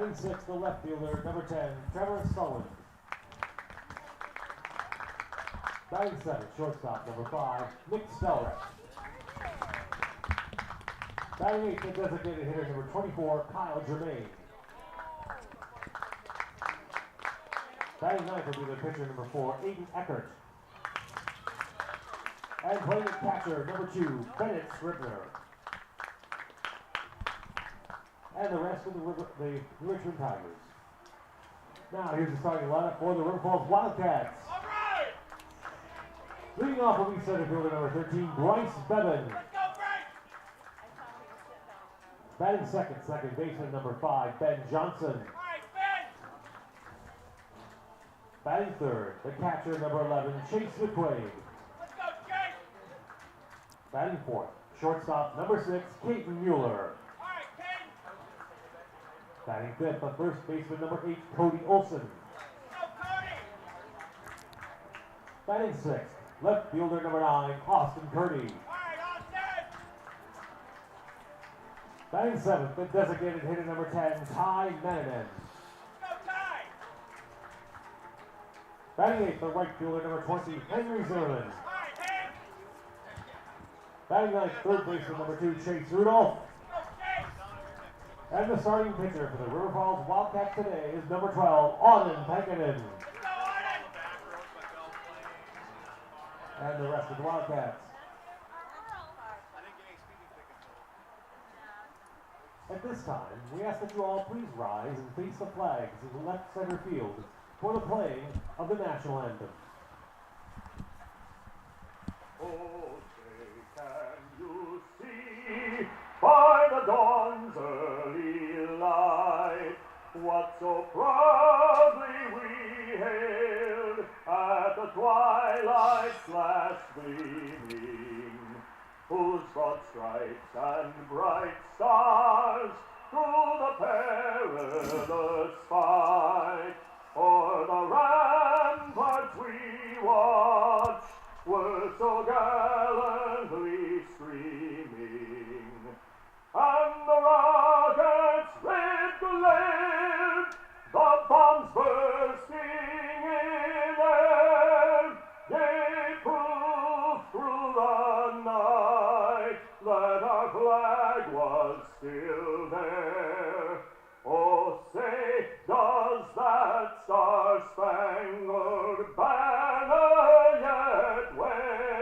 Batting sixth, the left fielder, number 10, Trevor Sullivan. Batting seventh, shortstop, number 5, Nick Stelrich. Batting eighth, the designated hitter, number 24, Kyle Germain. Batting ninth will be the pitcher, number 4, Aiden Eckert. And playing at catcher, number 2, Bennett Scribner. And the rest of the Richmond Tigers. Now here's the starting lineup for the River Falls Wildcats. All right. Leading off will be center fielder number 13, Bryce Bevan. Let's go, Bryce. Batting second baseman number 5, Ben Johnson. All right, Ben. Batting third, the catcher number 11, Chase McQuaid. Let's go, Chase. Batting fourth, shortstop number 6, Caden Mueller. All right, Ken. Batting fifth, the first baseman number 8, Cody Olson. Let's go, Cody. Batting sixth, left fielder number 9, Austin Purdy. All right, Austin. Batting seventh, the designated hitter number 10, Ty Mananen. Let's go, Ty. Batting eighth, the right fielder number 20, Henry Zimmerman. All right, Hen. Batting ninth, third baseman number 2, Chase Rudolph. Go, Chase. And the starting pitcher for the River Falls Wildcats today is number 12, Auden Pankinen. Let's go, Arden. And the rest of the Wildcats. At this time, we ask that you all please rise and face the flags in the left center field for the playing of the national anthem. Oh, say, can you see by the dawn's early light what so proudly we hailed at the twilight's last gleaming, whose broad stripes and bright stars through the perilous fight o'er the ramparts we watched were so gallantly streaming, and the rockets red glared, the bombs bursting in air, gave proof through the night that our flag was still there. Oh, say, does that star-spangled banner yet wave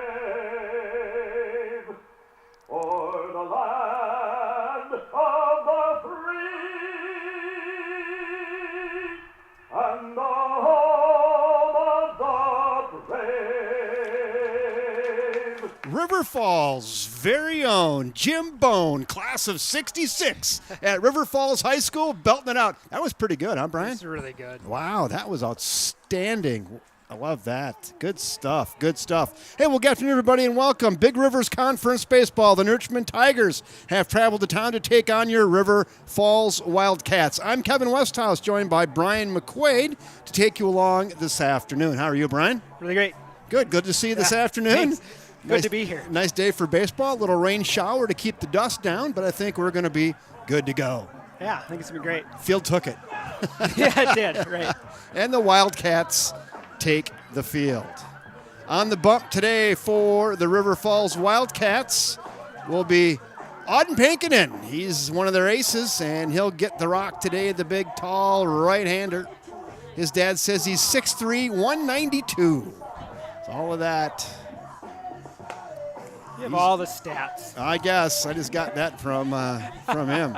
o'er the land of the free and the home of the brave? River Falls' very own Jim Bone, class of '66 at River Falls High School, belting it out. That was pretty good, huh, Brian? It's really good. Wow, that was outstanding. I love that. Good stuff. Good stuff. Hey, well, good afternoon, everybody, and welcome. Big Rivers Conference Baseball. The Richmond Tigers have traveled to town to take on your River Falls Wildcats. I'm Kevin Westhouse, joined by Brian McQuaid to take you along this afternoon. How are you, Brian? Really great. Good. Good to see you this afternoon. Thanks. Good to be here. Nice day for baseball. A little rain shower to keep the dust down, but I think we're going to be good to go. Yeah, I think it's going to be great. Field took it. Yeah, it did. Right. And the Wildcats take the field. On the bump today for the River Falls Wildcats will be Auden Pankinen. He's one of their aces, and he'll get the rock today, the big, tall right-hander. His dad says he's 6'3", 192. So all of that. You have all the stats. I guess. I just got that from him.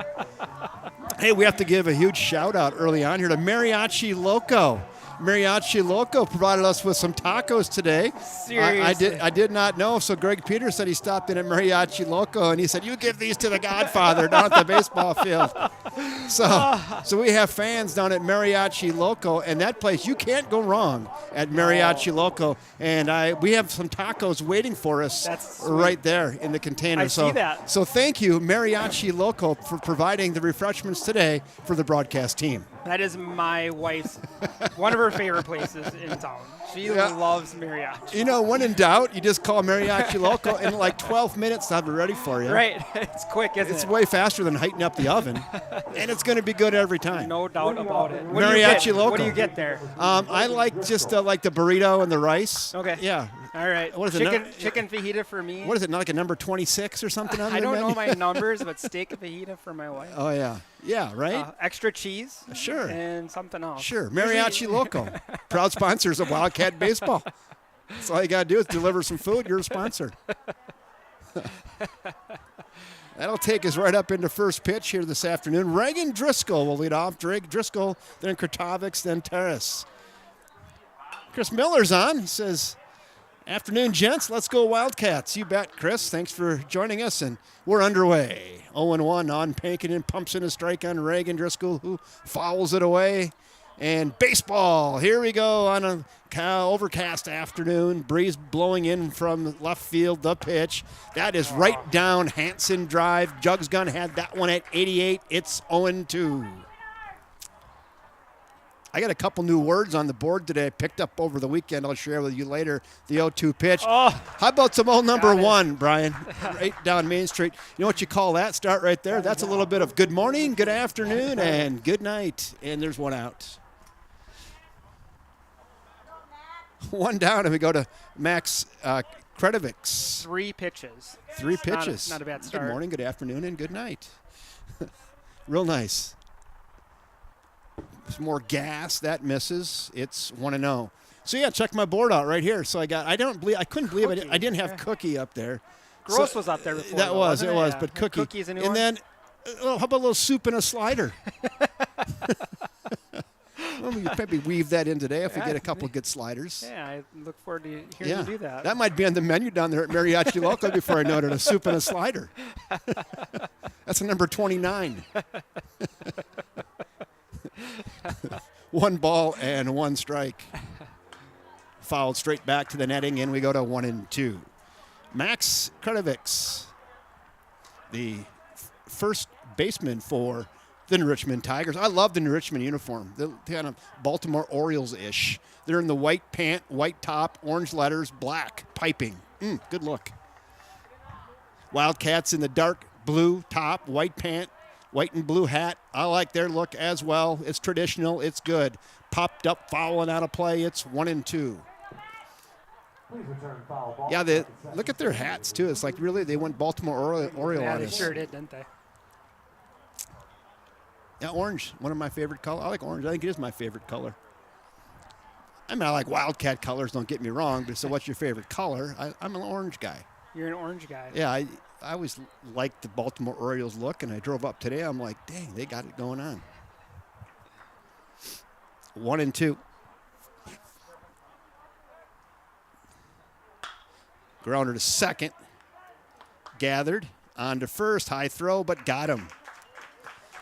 Hey, we have to give a huge shout-out early on here to Mariachi Loco. Mariachi Loco provided us with some tacos today. Seriously. I did not know, so Greg Peters said he stopped in at Mariachi Loco, and he said, you give these to the Godfather down at the baseball field. So we have fans down at Mariachi Loco, and that place, you can't go wrong at Mariachi Loco. And we have some tacos waiting for us right there in the container. I see that. So thank you, Mariachi Loco, for providing the refreshments today for the broadcast team. That is my wife's, one of her favorite places in town. She loves mariachi. You know, when in doubt, you just call Mariachi Local, and in like 12 minutes, they'll have it ready for you. Right. It's quick, isn't it? It's way faster than heating up the oven, and it's going to be good every time. No doubt about it. Mariachi Local. What do you get there? I like just like the burrito and the rice. Okay. Yeah. All right. What is it? Chicken fajita for me. What is it, not like a number 26 or something on I the don't menu? know my numbers, but steak fajita for my wife. Oh, yeah. Yeah, right? Extra cheese. Sure. And something else. Sure. Mariachi Local. Proud sponsors of Wildcat Baseball. That's all you got to do is deliver some food. You're a sponsor. That'll take us right up into first pitch here this afternoon. Reagan Driscoll will lead off. Drake Driscoll, then Kurtovics, then Terrace. Chris Miller's on. He says, afternoon, gents. Let's go Wildcats. You bet, Chris. Thanks for joining us, and we're underway. 0-1 on Pankinen, pumps in a strike on Reagan Driscoll, who fouls it away. And baseball, here we go on a overcast afternoon. Breeze blowing in from left field, the pitch. That is right down Hanson Drive. Jugs Gun had that one at 88. It's 0-2. I got a couple new words on the board today I picked up over the weekend. I'll share with you later. The 0-2 pitch. Oh, how about some old number one, Brian? Right down Main Street. You know what you call that? Start right there. That's a little bit of good morning, good afternoon, and good night. And there's one out. One down, and we go to Max Kretovics. 3 pitches. 3 pitches. Not a bad start. Good morning, good afternoon, and good night. Real nice. Some more gas. That misses. It's 1-0. So, yeah, check my board out right here. So I couldn't believe I didn't have Cookie up there. Gross was up there before. That was, it was, Yeah. but Cookie. Cookie's a new and one? then, how about a little soup and a slider? Well, we could maybe weave that in today if we get a couple good sliders. Yeah, I look forward to hearing you do that. That might be on the menu down there at Mariachi Local before I know it, a soup and a slider. That's a number 29. 1 ball and 1 strike. Fouled straight back to the netting, and we go to 1-2. Max Kretovics, the first baseman for the New Richmond Tigers. I love the New Richmond uniform. They're kind of Baltimore Orioles-ish. They're in the white pant, white top, orange letters, black piping. Good look. Wildcats in the dark blue top, white pant, white and blue hat. I like their look as well. It's traditional. It's good. Popped up, fouling out of play. It's 1-2. Please return foul ball. Yeah, look at their hats, too. It's like really they went Baltimore Oriole Yeah, on they us. sure did, didn't they? Yeah, orange, one of my favorite colors. I like orange. I think it is my favorite color. I mean, I like Wildcat colors, don't get me wrong, but so what's your favorite color? I'm an orange guy. You're an orange guy. Yeah, I always liked the Baltimore Orioles look, and I drove up today. I'm like, dang, they got it going on. 1-2. Grounder to second. Gathered. On to first. High throw, but got him.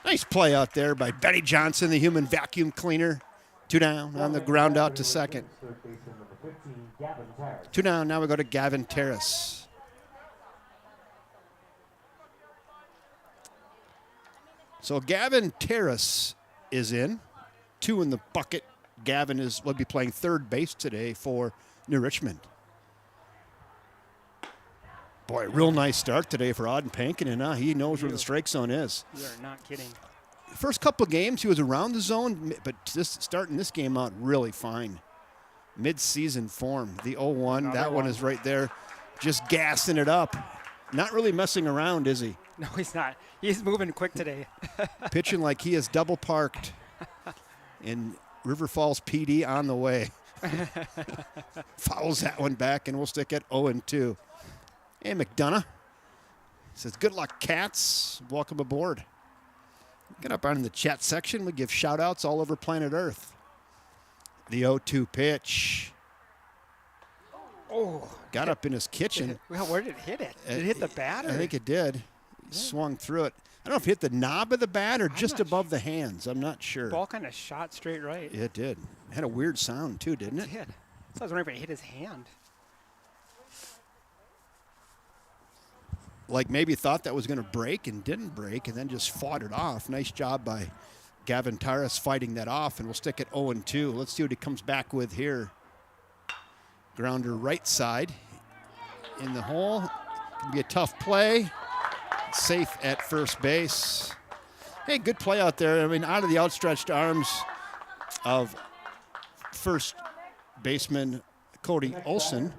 Nice play out there by Betty Johnson, the human vacuum cleaner. 2 down on the ground out to second. 2 down. Now we go to Gavin Terrace. So Gavin Terrace is in. 2 in the bucket. Gavin will be playing third base today for New Richmond. Boy, real nice start today for Auden Pankinen. He knows where the strike zone is. You are not kidding. First couple of games, he was around the zone, but starting this game out really fine. Mid-season form. The 0-1, that one is right there. Just gassing it up. Not really messing around, is he? No, he's not. He's moving quick today. Pitching like he is double parked. And River Falls PD on the way. Fouls that one back, and we'll stick at 0-2. Hey, McDonough says, good luck, Cats. Welcome aboard. Get up on the chat section. We give shout-outs all over planet Earth. The 0-2 pitch. Oh. Got up in his kitchen. Well, where did it hit it? Did it hit the bat? I think it did. He swung through it. I don't know if it hit the knob of the bat or just above the hands. I'm not sure. Ball kind of shot straight right. It did. It had a weird sound, too, didn't it? It did. So I was wondering if it hit his hand. Like maybe thought that was going to break and didn't break and then just fought it off. Nice job by Gavin Taras fighting that off, and we'll stick it 0-2. Let's see what he comes back with here. Grounder right side in the hole. Can be a tough play. Safe at first base. Hey, good play out there. I mean, out of the outstretched arms of first baseman Cody Olson.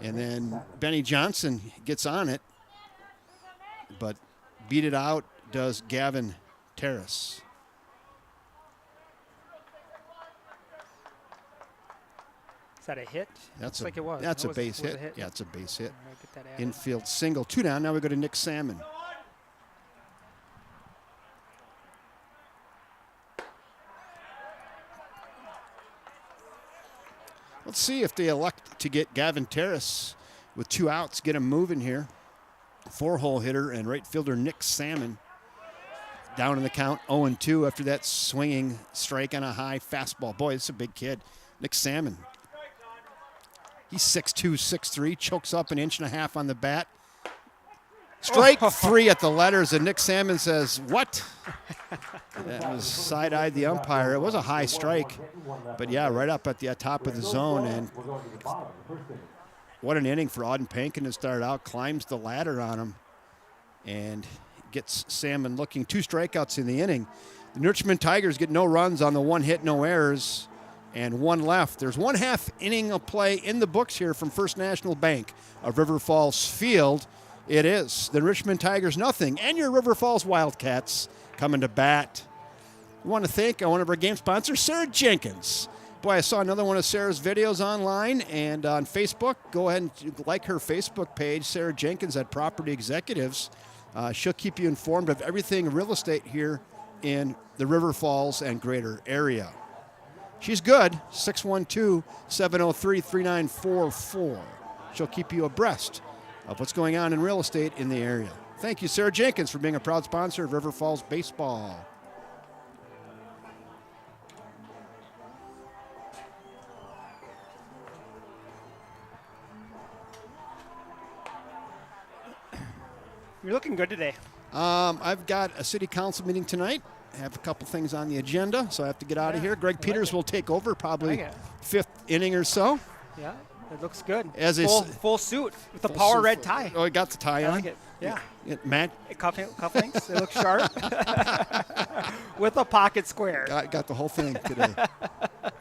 And then Benny Johnson gets on it, but beat it out does Gavin Taras. Is that a hit? That's Looks like it was. That's That a base was hit. Yeah, it's a base hit. All right, get that added. Infield single. 2 down. Now we go to Nick Salmon. Let's see if they elect to get Gavin Taras with 2 outs, get him moving here. 4-hole hitter and right fielder Nick Salmon down in the count 0-2 after that swinging strike on a high fastball. Boy, this is a big kid. Nick Salmon. He's 6'2", 6'3", chokes up 1.5 inches on the bat. Strike 3 at the letters, and Nick Salmon says, what? That was side-eyed the umpire. It was a high strike, but yeah, right up at the top of the zone. And what an inning for Auden Pankin to start out. Climbs the ladder on him and gets Salmon looking. 2 strikeouts in the inning. The Richmond Tigers get no runs on the 1 hit, no errors, and 1 left. There's 1/2 inning of play in the books here from First National Bank of River Falls Field. It is the Richmond Tigers nothing, and your River Falls Wildcats coming to bat. We want to thank one of our game sponsors, Sarah Jenkins. Boy, I saw another one of Sarah's videos online and on Facebook. Go ahead and like her Facebook page, Sarah Jenkins at Property Executives. She'll keep you informed of everything real estate here in the River Falls and greater area. She's good, 612-703-3944. She'll keep you abreast of what's going on in real estate in the area. Thank you, Sarah Jenkins, for being a proud sponsor of River Falls Baseball. You're looking good today. I've got a city council meeting tonight. I have a couple things on the agenda, so I have to get out of here. Greg Peters will take over probably 5th inning or so. Yeah, it looks good. As full suit with the power red tie. Oh, he got the tie on. I like it. Yeah. Matt? Cufflinks, they look sharp. With a pocket square. Got the whole thing today.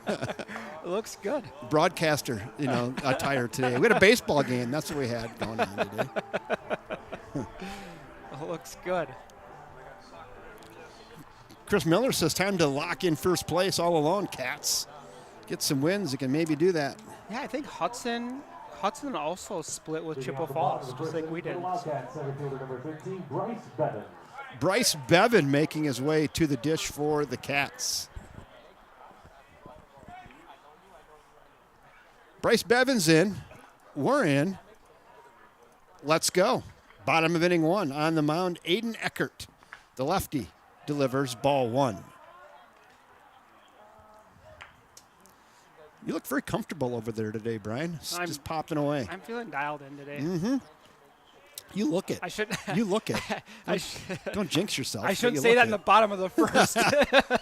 It looks good. Broadcaster, attire today. We had a baseball game. That's what we had going on today. It looks good. Chris Miller says time to lock in first place all alone, Cats. Get some wins. You can maybe do that. Yeah, I think Hudson also split with Chippewa Falls, just like we did. Bryce Bevan making his way to the dish for the Cats. Bryce Bevan's in. We're in. Let's go. Bottom of inning 1 on the mound, Aiden Eckert, the lefty, delivers ball 1. You look very comfortable over there today, Brian. Just popping away. I'm feeling dialed in today. Mm-hmm. You look it. I should. You look it. Don't jinx yourself. I shouldn't say that in the bottom of the first.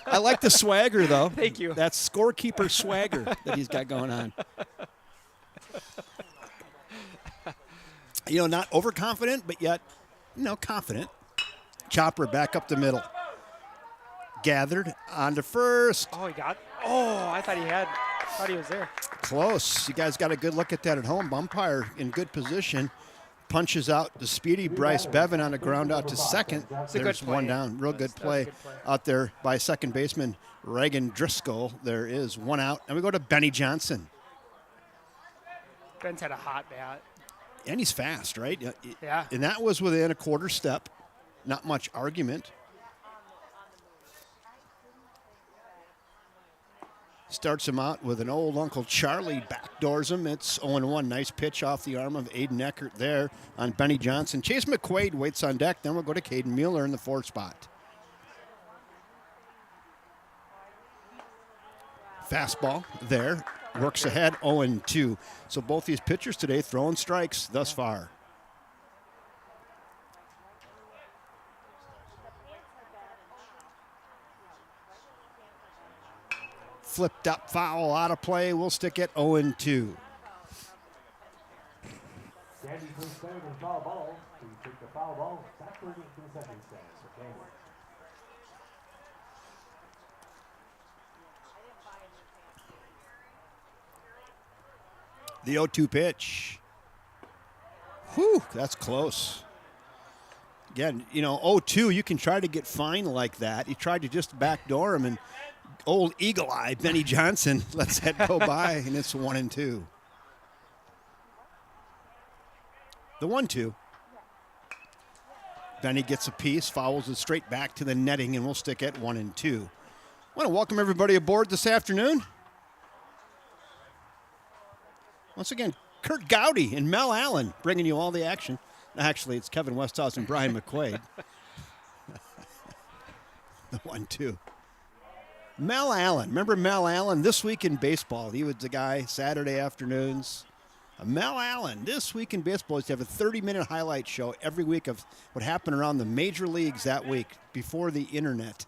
I like the swagger, though. Thank you. That's scorekeeper swagger that he's got going on. Not overconfident, but yet, confident. Chopper back up the middle. Gathered onto first. Oh, he got. Oh, I thought he was there. Close. You guys got a good look at that at home. Umpire in good position. Punches out the speedy Bryce Bevan on a ground out to second. There's one down. Real good play out there by second baseman Reagan Driscoll. There is 1 out. And we go to Benny Johnson. Ben's had a hot bat. And he's fast, right? Yeah. And that was within a quarter step. Not much argument. Starts him out with an old Uncle Charlie, backdoors him. It's 0-1. Nice pitch off the arm of Aiden Eckert there on Benny Johnson. Chase McQuaid waits on deck. Then we'll go to Caden Mueller in the 4th spot. Fastball there. Works ahead, 0-2. So both these pitchers today throwing strikes thus far. flipped up foul out of play. We'll stick it 0-2. Sandy, please stay with foul ball. Please take the foul ball backward into the second stand for Candy. The 0-2 pitch. Whew, that's close. Again, 0-2, you can try to get fine like that. He tried to just backdoor him, and old Eagle Eye, Benny Johnson, lets that go by, and it's 1-2. The 1-2. Benny gets a piece, fouls it straight back to the netting, and we'll stick at 1-2. I want to welcome everybody aboard this afternoon. Once again, Kurt Gowdy and Mel Allen bringing you all the action. Actually, it's Kevin Westhouse and Brian McQuaid. The 1-2. Mel Allen. Remember Mel Allen? This Week in Baseball. He was the guy, Saturday afternoons. Mel Allen, This Week in Baseball, used to have a 30-minute highlight show every week of what happened around the major leagues that week before the internet.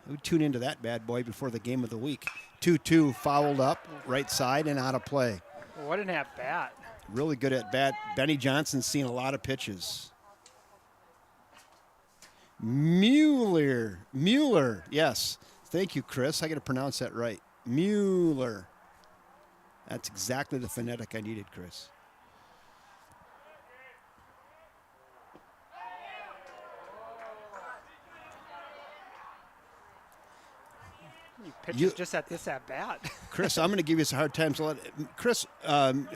We tune into that bad boy before the game of the week. 2-2 fouled up, right side, and out of play. What an at-bat. Really good at bat. Benny Johnson's seen a lot of pitches. Mueller, yes. Thank you, Chris. I got to pronounce that right. Mueller. That's exactly the phonetic I needed, Chris. Pitches just at this at-bat. Chris, I'm going to give you some hard time. So Chris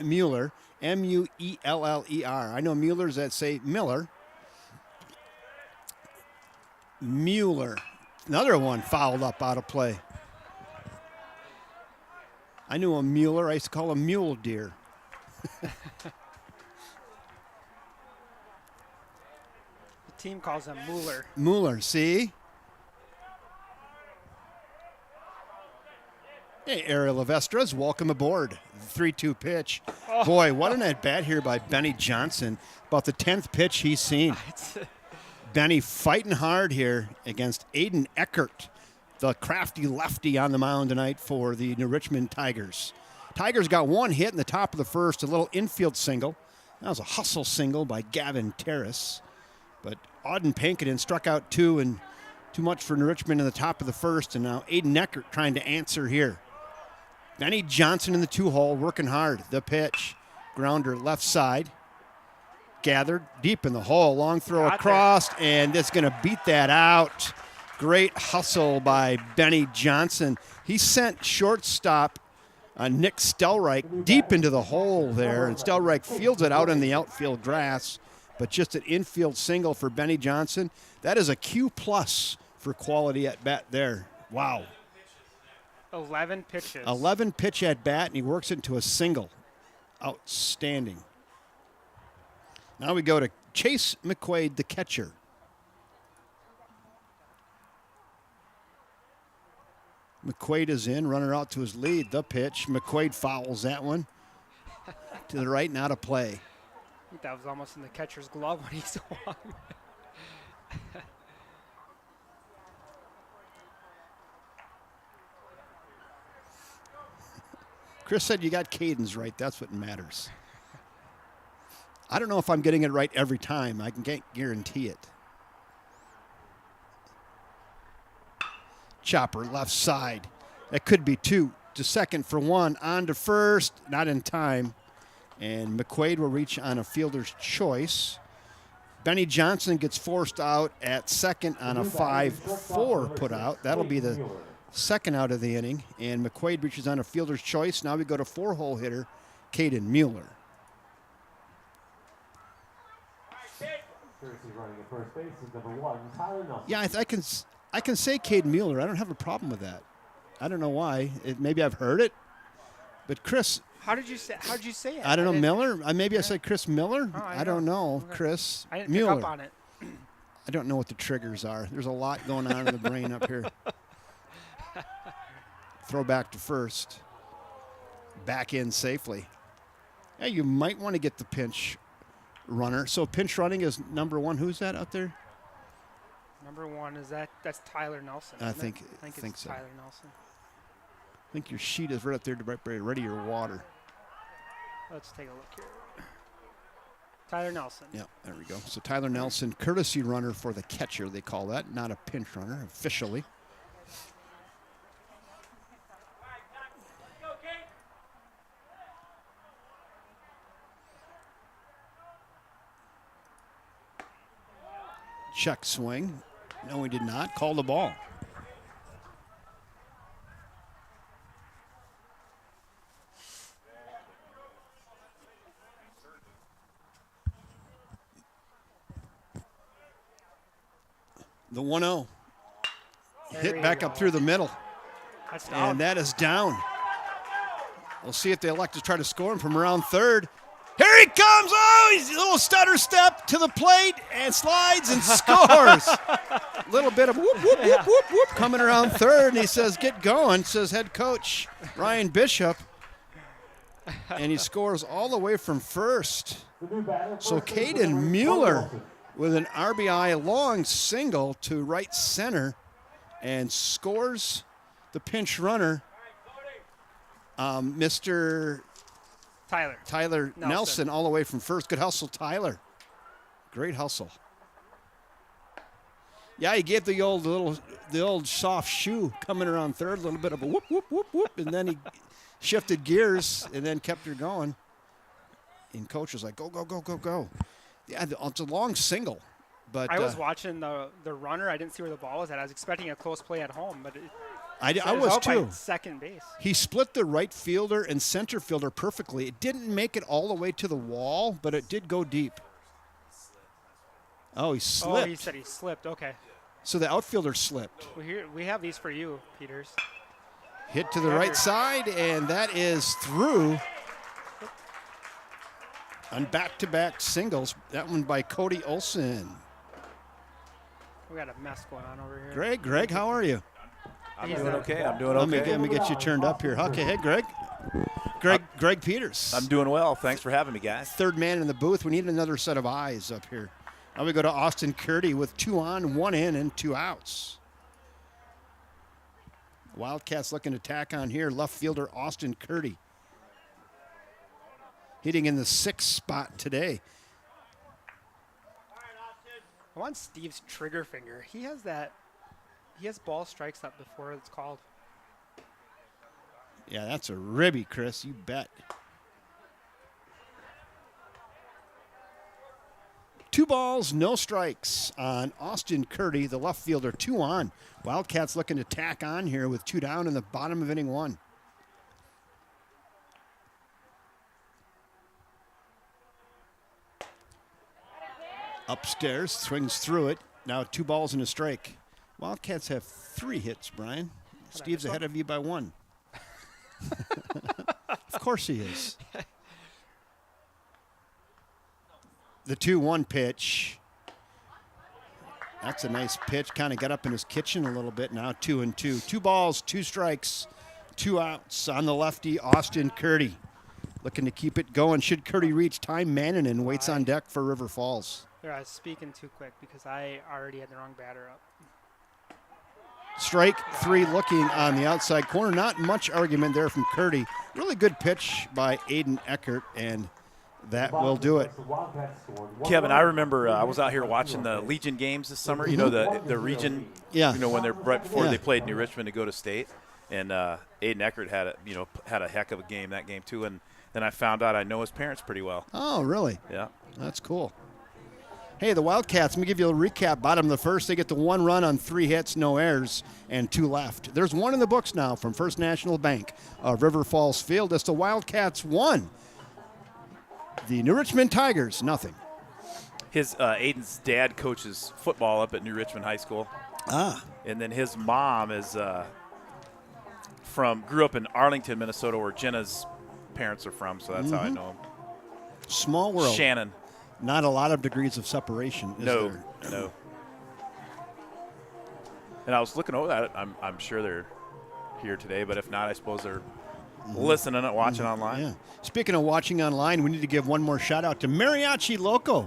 Mueller, M-U-E-L-L-E-R. I know Muellers that say Miller. Mueller. Another one fouled up out of play. I knew a Mueller. I used to call him mule deer. The team calls him Mueller. Mueller, see? Hey, Ariel Lavestras, welcome aboard. 3-2 pitch. Oh. Boy, what an at-bat here by Benny Johnson. About the 10th pitch he's seen. Benny fighting hard here against Aiden Eckert, the crafty lefty on the mound tonight for the New Richmond Tigers. Tigers got one hit in the top of the first, a little infield single. That was a hustle single by Gavin Terrace. But Auden Pankinen struck out two, and too much for New Richmond in the top of the first, and now Aiden Eckert trying to answer here. Benny Johnson in the 2-hole, working hard. The pitch, grounder left side. Gathered deep in the hole, long throw across, and it's going to beat that out. Great hustle by Benny Johnson. He sent shortstop Nick Stelreich deep into the hole there, and Stelreich fields it out in the outfield grass, but just an infield single for Benny Johnson. That is a Q+ for quality at bat there. Wow. 11 pitches. 11 pitch at bat, and he works it into a single. Outstanding. Now we go to Chase McQuaid, the catcher. McQuaid is in, runner out to his lead. The pitch. McQuaid fouls that one to the right and out of play. I think that was almost in the catcher's glove when he swung. Chris said you got cadence right. That's what matters. I don't know if I'm getting it right every time. I can't guarantee it. Chopper left side. That could be two to second for one. On to first. Not in time. And McQuaid will reach on a fielder's choice. Benny Johnson gets forced out at second on a 5-4 put out. That'll be the second out of the inning. And McQuaid reaches on a fielder's choice. Now we go to 4-hole hitter, Caden Mueller. Yeah, I can say Caden Mueller. I don't have a problem with that. I don't know why. Maybe I've heard it, but Chris. How did you say it? I don't know, Miller. Maybe I said Chris Miller. Oh, I don't know, okay. Chris I didn't Mueller. pick up on it. I don't know what the triggers are. There's a lot going on in the brain up here. Throw back to first. Back in safely. Yeah, you might want to get the pinch runner. So pinch running is number one. Who's that out there? Number one, that's Tyler Nelson. I think it's so. Tyler Nelson. I think your sheet is right up there to ready your water. Let's take a look here. Tyler Nelson. Yeah, there we go. So Tyler Nelson, courtesy runner for the catcher, they call that, not a pinch runner officially. Go, Kate. Check swing. No, he did not. Call the ball. The 1-0. Hit back up through the middle. That's down. And that is down. We'll see if they elect to try to score him from around third. Here he comes. Oh, he's a little stutter step to the plate and slides and scores. A little bit of whoop, whoop, whoop, whoop, whoop coming around third. And he says, get going, says head coach Ryan Bishop. And he scores all the way from first. So Caden Mueller with an RBI long single to right center and scores the pinch runner, Mr. Tyler Nelson all the way from first. Good hustle, Tyler. Great hustle. Yeah, he gave the old soft shoe coming around third, a little bit of a whoop, whoop, whoop, whoop, and then he shifted gears and then kept her going. And coach was like, go, go, go, go, go. Yeah, it's a long single. But I was watching the runner. I didn't see where the ball was at. I was expecting a close play at home, but I was out too. By second base. He split the right fielder and center fielder perfectly. It didn't make it all the way to the wall, but it did go deep. Oh, he slipped. Oh, he said he slipped. Okay. So the outfielder slipped. Well, here we have these for you, Peters. Hit to the right side, and that is through. On back-to-back singles. That one by Cody Olson. We got a mess going on over here. Greg, how are you? I'm doing okay. Let me get you turned up here. Okay, hey, Greg Peters. I'm doing well. Thanks for having me, guys. Third man in the booth. We need another set of eyes up here. Now we go to Austin Curdy with 2 on, 1 in, and 2 outs. Wildcats looking to tack on here. Left fielder Austin Curdy. Hitting in the 6th spot today. I want Steve's trigger finger. He has ball strikes up before it's called. Yeah, that's a ribby, Chris. You bet. 2 balls, no strikes on Austin Curdy, the left fielder. 2 on. Wildcats looking to tack on here with 2 down in the bottom of inning 1. Upstairs, swings through it. Now 2 balls and a strike. Wildcats have 3 hits, Brian. Steve's ahead of you by 1. Of course he is. The 2-1 pitch. That's a nice pitch. Kind of got up in his kitchen a little bit now. 2-2. 2 balls, 2 strikes, 2 outs on the lefty, Austin Curdy. Looking to keep it going. Should Curdy reach, Ty Mannanen waits on deck for River Falls. I was speaking too quick because I already had the wrong batter up. Strike 3 looking on the outside corner. Not much argument there from Curdy. Really good pitch by Aiden Eckert, and that will do it. Kevin, I remember I was out here watching the Legion games this summer. You know, the region, yeah. You know, when they're right before they played New Richmond to go to state. And Aiden Eckert had a heck of a game that game too. And then I found out I know his parents pretty well. Oh, really? Yeah. That's cool. Hey, the Wildcats, let me give you a recap. Bottom of the first, they get the 1 run on 3 hits, no errors, and 2 left. There's 1 in the books now from First National Bank of River Falls Field. It's the Wildcats 1. The New Richmond Tigers, nothing. His Aiden's dad coaches football up at New Richmond High School. Ah. And then his mom is grew up in Arlington, Minnesota, where Jenna's parents are from, so that's how I know him. Small world. Shannon. Not a lot of degrees of separation, is there? No. And I was looking over that. I'm sure they're here today, but if not, I suppose they're listening and watching online. Yeah. Speaking of watching online, we need to give one more shout out to Mariachi Loco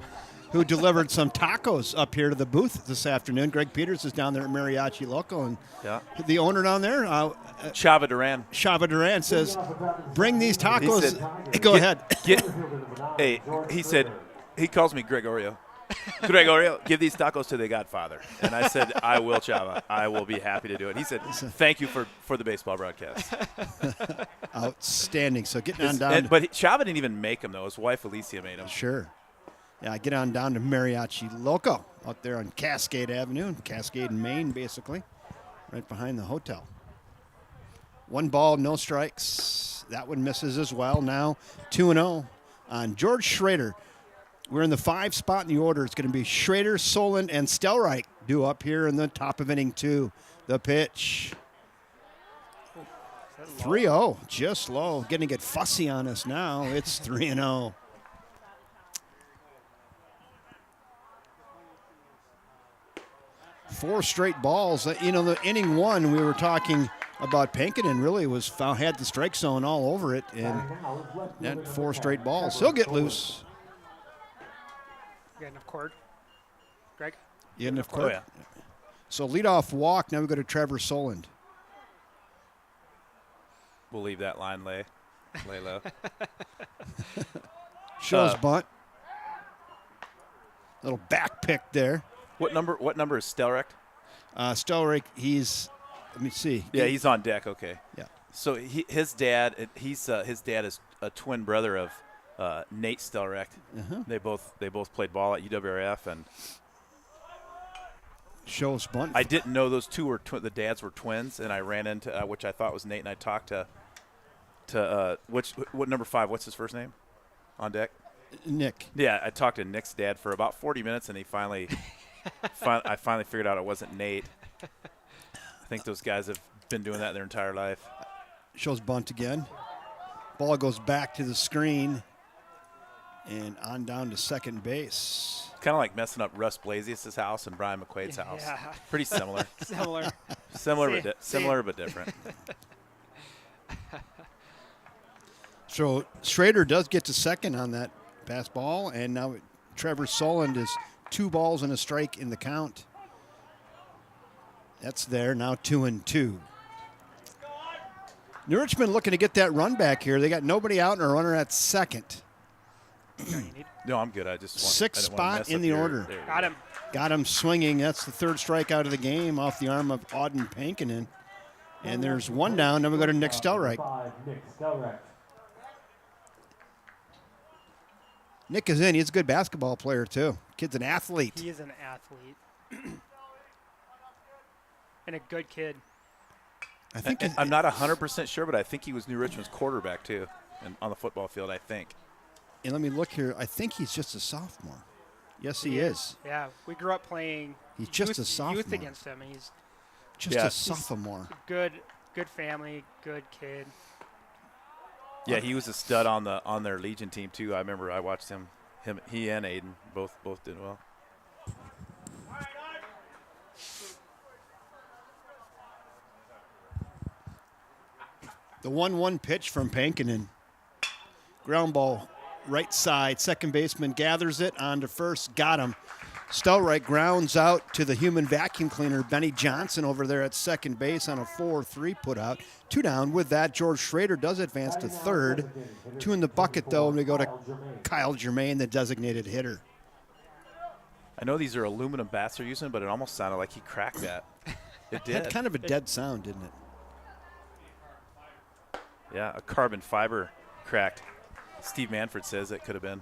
who delivered some tacos up here to the booth this afternoon. Greg Peters is down there at Mariachi Loco, and the owner down there, Chava Duran. Chava Duran, says, bring these tacos. He said, Go ahead. He said, he calls me Gregorio. Gregorio, give these tacos to the Godfather. And I said, I will, Chava. I will be happy to do it. He said, thank you for the baseball broadcast. Outstanding. So getting on down. But Chava didn't even make them, though. His wife, Alicia, made them. Sure. Yeah, get on down to Mariachi Loco out there on Cascade Avenue, Cascade, Maine, basically, right behind the hotel. 1 ball, no strikes. That one misses as well. Now 2-0 on George Schrader. We're in the 5 spot in the order. It's going to be Schrader, Solon, and Stelreich due up here in the top of inning 2. The pitch. 3-0, just low. Getting to get fussy on us now. It's 3-0. Four straight balls. The inning 1, we were talking about Pankinen really had the strike zone all over it, and that 4 straight balls. He'll get loose. Getting enough cord. Greg? Enough cord. Oh, yeah. So leadoff walk. Now we go to Trevor Soland. We'll leave that line lay low. Shows bunt. Little back pick there. What number is Stelreich? Stelreich, let me see. Yeah, he's on deck. Okay. Yeah. So his dad is a twin brother of Nate Stelreich. Uh-huh. They both played ball at UWRF, and shows bunt. I didn't know those two were the dads were twins, and I ran into which I thought was Nate, and I talked to what number 5? What's his first name on deck? Nick. Yeah, I talked to Nick's dad for about 40 minutes, and he finally I finally figured out it wasn't Nate. I think those guys have been doing that their entire life. Shows bunt again. Ball goes back to the screen and on down to second base. Kind of like messing up Russ Blasius' house and Brian McQuaid's house. Yeah. Pretty similar. Similar. But different. So Schrader does get to second on that pass ball, and now Trevor Soland is 2 balls and a strike in the count. That's there, now 2-2. New Richmond looking to get that run back here. They got nobody out and a runner at second. No, I'm good. I just want 6th spot in the order. Got him. Got him swinging. That's the 3rd strikeout of the game off the arm of Auden Pankinen. And there's 1 down. Then we go to Nick Stelreich. Nick is in. He's a good basketball player, too. Kid's an athlete. He is an athlete. And a good kid. I think I'm not 100% sure, but I think he was New Richmond's quarterback, too, on the football field, I think. And let me look here. I think he's just a sophomore. Yes, he is. Yeah, we grew up playing He's just a sophomore. youth against him. And he's Just Yeah. a sophomore. good family, good kid. Yeah, he was a stud on their Legion team, too. I remember I watched him. He and Aiden both did well. The 1-1 pitch from Pankinen. Ground ball, right side. Second baseman gathers it onto first. Got him. Stelreich grounds out to the human vacuum cleaner, Benny Johnson, over there at second base on a 4-3 put out. 2 down. With that, George Schrader does advance to third. 2 in the bucket, though, and we go to Kyle Germain, the designated hitter. I know these are aluminum bats they're using, but it almost sounded like he cracked that. It did. Had kind of a dead sound, didn't it? Yeah, a carbon fiber cracked. Steve Manfred says it could have been.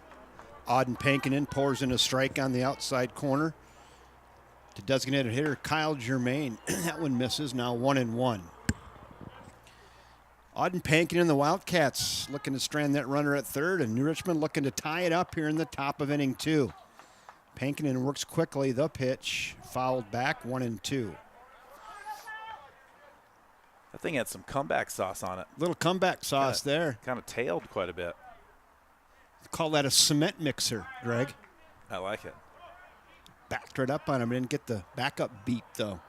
Auden Pankinen pours in a strike on the outside corner to designated hitter Kyle Germain. That one misses, now 1-1. Auden Pankinen, the Wildcats, looking to strand that runner at third, and New Richmond looking to tie it up here in the top of inning 2. Pankinen works quickly, the pitch, fouled back, 1-2. That thing had some comeback sauce on it. Little comeback sauce there. Kind of tailed quite a bit. Call that a cement mixer, Greg. I like it. Backed right up on him. Didn't get the backup beat, though.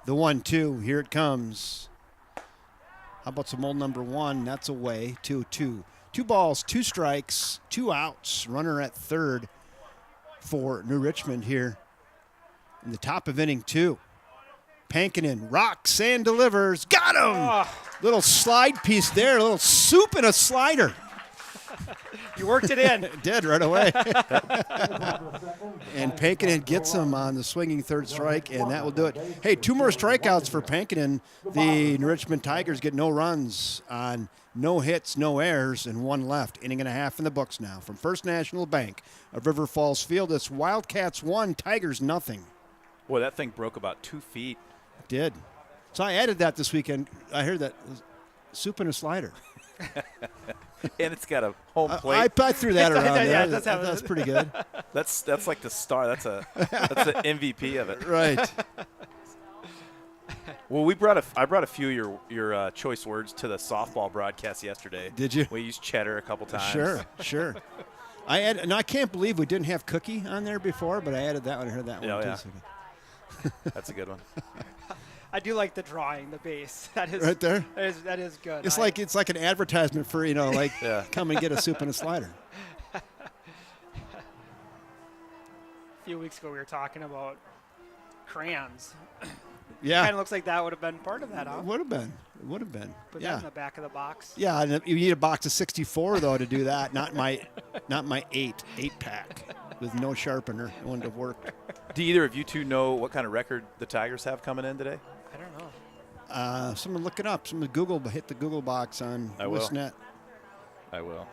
The 1-2, here it comes. How about some old number 1? That's away, 2-2. 2 balls, 2 strikes, 2 outs. Runner at third. for New Richmond here in the top of inning 2. Pankinen rocks and delivers. Got him! Little slide piece there, a little soup and a slider. You worked it in. It did right away. And Pankinen gets him on the swinging third strike, and that will do it. Hey, 2 more strikeouts for Pankinen. The New Richmond Tigers get no runs on no hits, no errors, and 1 left. Inning and a half in the books now. From First National Bank of River Falls Field, it's Wildcats 1, Tigers nothing. Boy, that thing broke about 2 feet. It did. So I added that this weekend. I heard that soup and a slider. And it's got a home plate. I threw that around there. Yeah, That's pretty good. That's like the star. That's the MVP of it. Right. Well, I brought a few of your choice words to the softball broadcast yesterday. Did you? We used cheddar a couple times. Sure. I can't believe we didn't have cookie on there before, but I added that one. I heard that one too. Yeah. So That's a good one. I do like the drawing, the base. That is right there. That is good. It's like an advertisement for Yeah. come and get a soup and a slider. A few weeks ago we were talking about crayons. Yeah. Kind of looks like that would have been part of that, huh? It would have been. Put that Yeah. in the back of the box. Yeah, and you need a box of 64 though to do that. Not my 8 pack with no sharpener. It wouldn't have worked. Do either of you two know what kind of record the Tigers have coming in today? I don't know. Someone look it up. Someone hit the Google box on I will. Listnet. I will.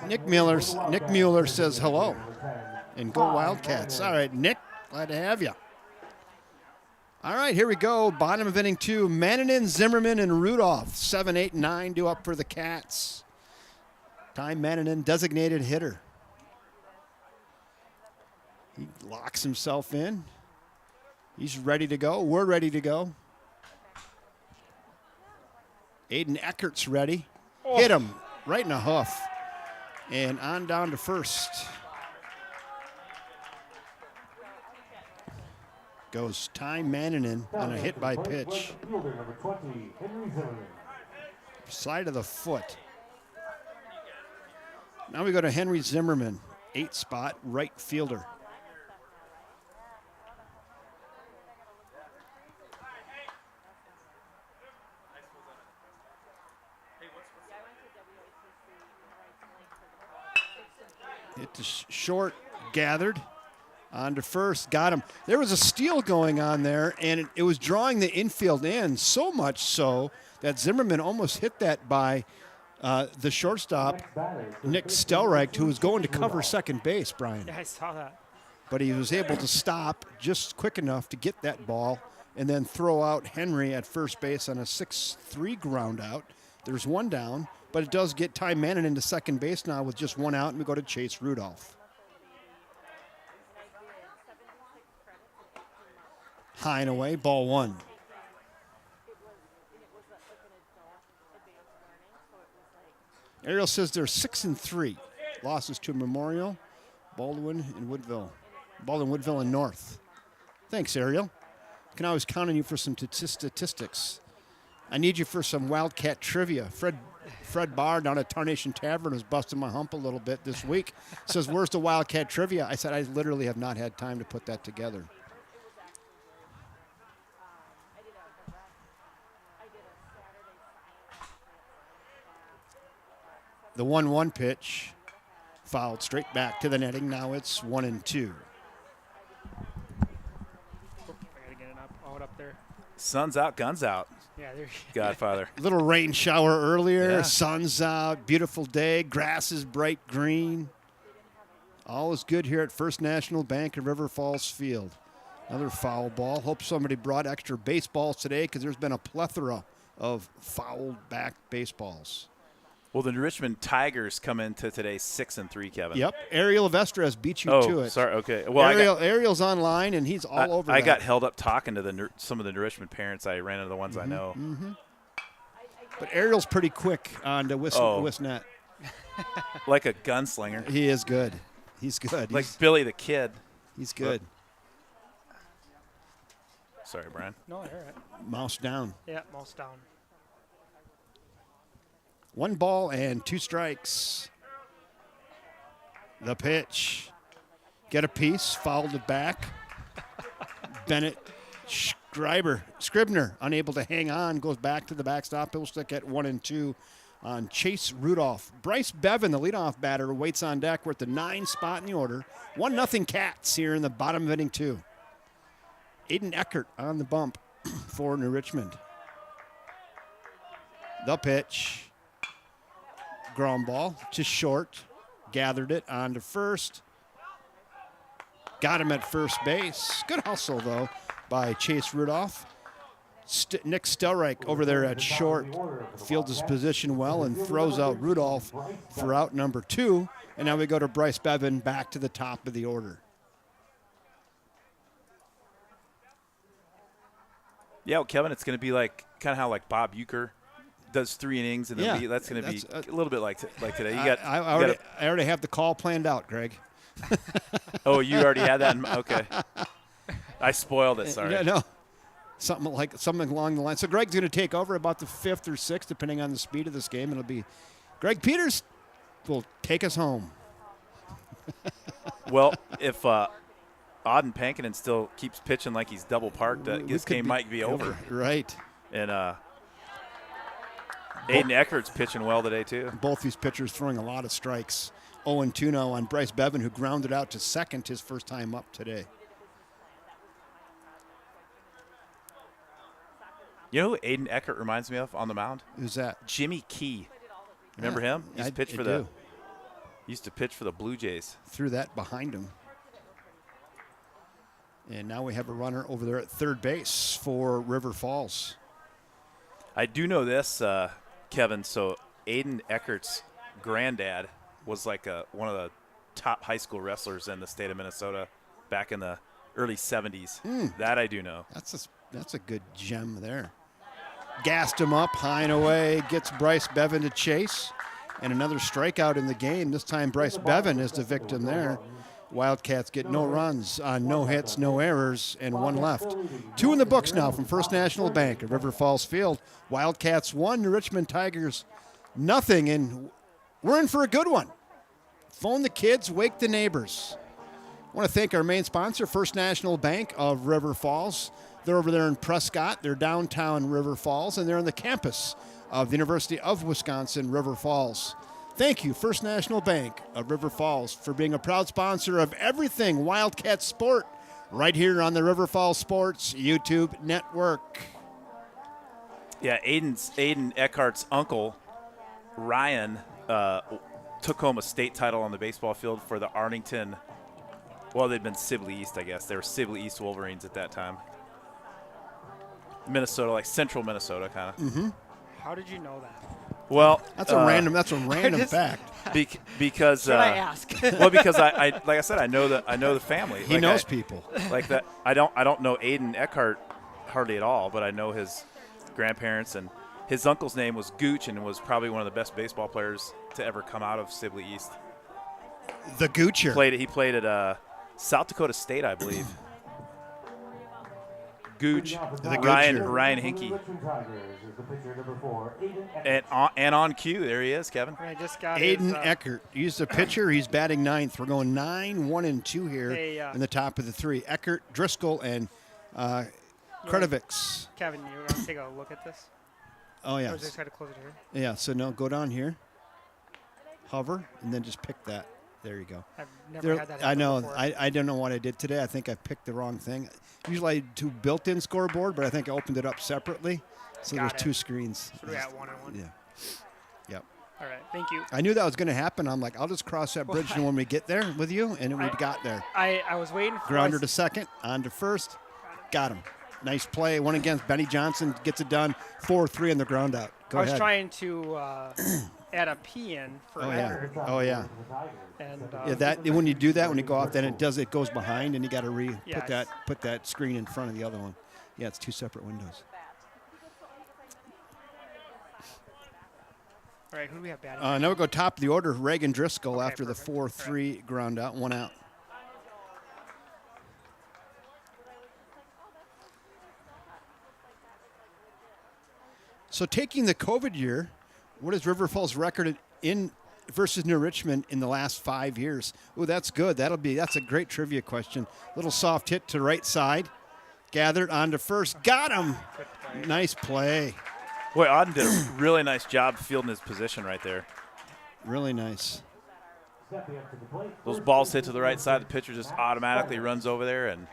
Nick Mueller says hello. And go Wildcats. All right, Nick, glad to have you. All right, here we go. Bottom of inning 2. Mannanen, Zimmerman, and Rudolph. 7, 8, 9 due up for the Cats. Ty Mannanen, designated hitter. He locks himself in. He's ready to go. We're ready to go. Aiden Eckert's ready. Hit him right in the hoof. And on down to first. Goes Ty Mannanen on a hit by pitch. Side of the foot. Now we go to Henry Zimmerman, 8 spot right fielder. Hit to short, gathered. On to first, got him. There was a steal going on there, and it was drawing the infield in, so much so that Zimmerman almost hit that by the shortstop, Nick Stelrecht, who was going to cover second base, Brian. Yeah, I saw that. But he was able to stop just quick enough to get that ball and then throw out Henry at first base on a 6-3 ground out. There's 1 down, but it does get Ty Mannanen into second base now with just 1 out, and we go to Chase Rudolph. High and away, ball 1. Ariel says they're 6-3. Losses to Memorial, Baldwin, and Woodville. Baldwin, Woodville, and North. Thanks, Ariel. Can always count on you for some statistics. I need you for some Wildcat trivia. Fred Barr down at Tarnation Tavern was busting my hump a little bit this week. Says, where's the Wildcat trivia? I said, I literally have not had time to put that together. The 1-1 pitch fouled straight back to the netting. Now it's 1-2. I gotta get it up there. Sun's out, guns out. Yeah, there. Godfather. Little rain shower earlier. Yeah. Sun's out. Beautiful day. Grass is bright green. All is good here at First National Bank of River Falls Field. Another foul ball. Hope somebody brought extra baseballs today because there's been a plethora of fouled back baseballs. Well, the Richmond Tigers come into today 6-3, Kevin. Yep. Ariel Vestres beat you to it. Sorry. Okay. Well, Ariel's online, and he's all over I that. got held up talking to some of the Richmond parents. I ran into the ones I know. Mm-hmm. But Ariel's pretty quick on the Wisnet. Like a gunslinger. He is good. He's good. Like Billy the Kid. He's good. Sorry, Brian. No, you're right. Mouse down. Yeah, mouse down. 1 ball and 2 strikes. The pitch. Get a piece, fouled it back. Bennett Scribner, unable to hang on, goes back to the backstop. He'll stick at 1-2 on Chase Rudolph. Bryce Bevan, the leadoff batter, waits on deck. We're at the 9 spot in the order. 1-0 Cats here in the bottom of inning 2. Aiden Eckert on the bump for New Richmond. The pitch. Ground ball to short. Gathered it on to first. Got him at first base. Good hustle, though, by Chase Rudolph. Nick Stelreich over there at short fields his position well and throws out Rudolph for out number 2. And now we go to Bryce Bevan back to the top of the order. Yeah, well, Kevin, it's going to be like kind of how like Bob Uecker does 3 innings, and then that's going to be a little bit like today. I already have the call planned out, Greg. Oh, you already had that? Okay. I spoiled it, sorry. No. Something along the line. So Greg's going to take over about the 5th or 6th, depending on the speed of this game. It'll be Greg Peters will take us home. Well, if Auden Pankinen still keeps pitching like he's double parked, this game might be over. Right. And Aiden Eckert's pitching well today, too. Both these pitchers throwing a lot of strikes. 0-2 now on Bryce Bevan, who grounded out to second his first time up today. You know who Aiden Eckert reminds me of on the mound? Who's that? Jimmy Key. Remember him? He used to pitch for the Blue Jays. Threw that behind him. And now we have a runner over there at third base for River Falls. I do know this, Kevin. So Aiden Eckert's granddad was like one of the top high school wrestlers in the state of Minnesota back in the early 70s. That I do know. That's a good gem there. Gassed him up, high and away, gets Bryce Bevan to chase. And another strikeout in the game. This time Bryce Bevan is the victim there. Wildcats get no runs on no hits, no errors, and 1 left. 2 in the books now from First National Bank at River Falls Field. Wildcats 1, New Richmond Tigers nothing, and we're in for a good one. Phone the kids, wake the neighbors. I want to thank our main sponsor, First National Bank of River Falls. They're over there in Prescott. They're downtown River Falls, and they're on the campus of the University of Wisconsin, River Falls. Thank you, First National Bank of River Falls, for being a proud sponsor of everything Wildcat Sport right here on the River Falls Sports YouTube network. Yeah, Aiden Eckhart's uncle, Ryan, took home a state title on the baseball field for the Arlington. Well, they'd been Sibley East, I guess. They were Sibley East Wolverines at that time. Minnesota, like central Minnesota, kind of. Mm-hmm. How did you know that? Well, that's a random fact. Because should I ask? Well, because I like I said, I know the family. He knows people like that. I don't know Aiden Eckhart hardly at all, but I know his grandparents, and his uncle's name was Gooch, and was probably one of the best baseball players to ever come out of Sibley East. The Goocher. He played at South Dakota State, I believe. Gooch, Ryan Hinkey. And on cue, there he is, Kevin. I just got Aiden Eckert. He's the pitcher. He's batting 9th. We're going 9, 1, and 2 here in the top of the 3. Eckert, Driscoll, and Kredovics. Kevin, you want to take a look at this? Oh, yeah. Or just try to close it here? Yeah, so no, go down here. Hover, and then just pick that. There you go. I've never had that happen I know. before. I don't know what I did today. I think I picked the wrong thing. Usually I do built-in scoreboard, but I think I opened it up separately. So there's 2 screens. So we're at 1 and 1. Yeah. Yep. All right. Thank you. I knew that was going to happen. I'm like, I'll just cross that bridge when we get there with you, and we got there. I was waiting for Grounder to second, on to first. Got him. Nice play. 1 against Benny Johnson. Gets it done. 4-3 on the ground out. Go ahead. I was trying to add a P in for Eckert. Oh, yeah. And when you do that, when you go off, then it goes behind, and you got to put that screen in front of the other one. Yeah, it's 2 separate windows. All right, who do we have batting? Now we go top of the order. Reagan Driscoll after the 4-3 ground out, 1 out. So taking the COVID year, what is River Falls' record in versus New Richmond in the last 5 years? Oh, that's good. That's a great trivia question. Little soft hit to right side. Gathered onto first. Got him. Nice play. Boy, Auden did a really nice job fielding his position right there. Really nice. Those balls hit to the right side. The pitcher just automatically runs over there. And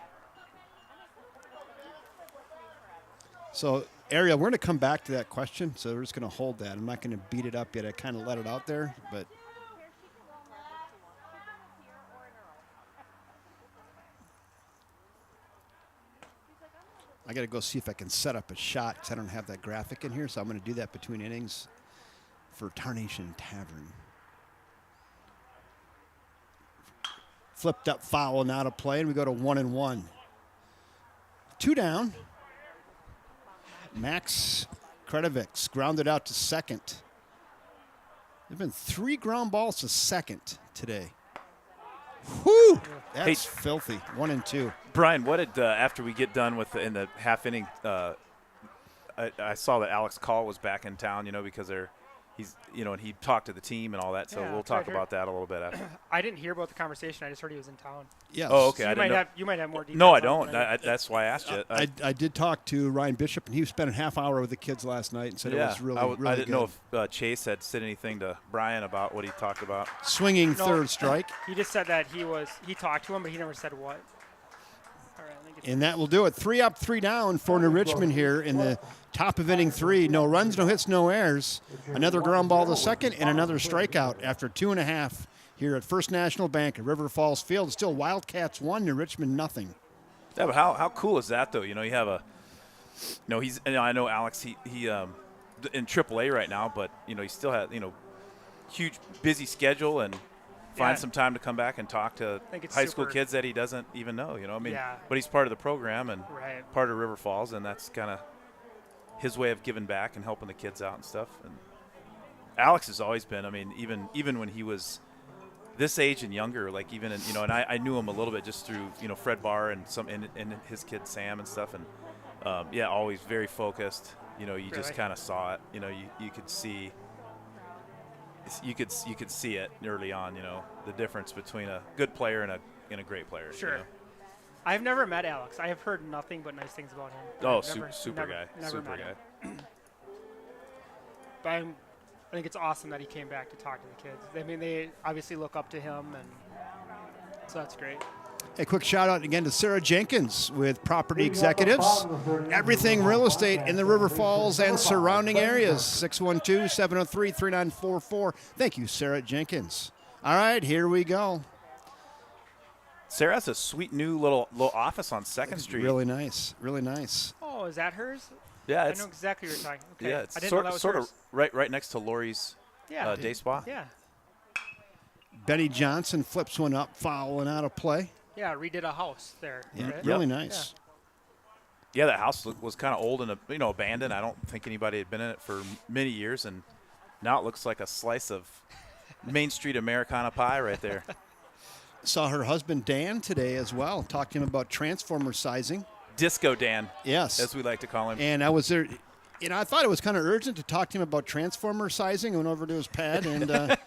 so, Ariel, we're going to come back to that question, so we're just going to hold that. I'm not going to beat it up yet. I kind of let it out there, but I got to go see if I can set up a shot because I don't have that graphic in here, so I'm going to do that between innings for Tarnation Tavern. Flipped up foul and out of play, and we go to 1-1. 2 down. Max Kredovics grounded out to second. There have been 3 ground balls to second today. Whew! That's filthy. 1-2. Brian, what did after we get done with in the half inning? I saw that Alex Call was back in town. Because he's and he talked to the team and all that. So Yeah, we'll talk about that a little bit after. I didn't hear about the conversation. I just heard he was in town. Yes. Oh, okay. So I you might have more details. No, I on don't. it. That's why I asked you. I did talk to Ryan Bishop, and he spent a half hour with the kids last night and said it was really, really I didn't good. know if Chase had said anything to Brian about what he talked about. Swinging third strike. He just said that he talked to him, but he never said what. All right, I think it's And that will do it. 3 up, 3 down for New Richmond here in the top of inning 3. No runs, no hits, no errors. Another ground ball to second and another strikeout after 2.5 here at First National Bank at River Falls Field. Still Wildcats 1, New Richmond nothing. Yeah, but how cool is that though? You have a, he's. I know Alex. He in AAA right now, but he still has huge busy schedule and find some time to come back and talk to high school kids that he doesn't even know. But he's part of the program and part of River Falls, and that's kind of his way of giving back and helping the kids out and stuff. And Alex has always been. Even when he was this age and younger, like even in, and I knew him a little bit just through Fred Barr and and his kid Sam and stuff. And always very focused. You just kind of saw it. You could see. You could see it early on. The difference between a good player and a great player. Sure. I've never met Alex. I have heard nothing but nice things about him. Oh, I've super guy. Never Super met guy. him. But I think it's awesome that he came back to talk to the kids. They obviously look up to him, and so that's great. A quick shout out again to Sarah Jenkins with Property Executives. Everything real estate in the River Falls and surrounding areas. 612-703-3944. Thank you, Sarah Jenkins. All right, here we go. Sarah has a sweet new little office on 2nd Street. Really nice. Really nice. Oh, is that hers? Yeah, I know exactly what you're talking. Okay. Yeah, it's I didn't know that was sort hers. of right next to Lori's day spa. Yeah. Benny Johnson flips one up, foul and out of play. Yeah, redid a house there. Yeah, right? really nice. Yeah, that house was kind of old and abandoned. I don't think anybody had been in it for many years, and now it looks like a slice of Main Street Americana pie right there. Saw her husband Dan today as well. Talked to him about transformer sizing. Disco Dan. Yes. As we like to call him. And I was there. I thought it was kind of urgent to talk to him about transformer sizing. I went over to his pad, and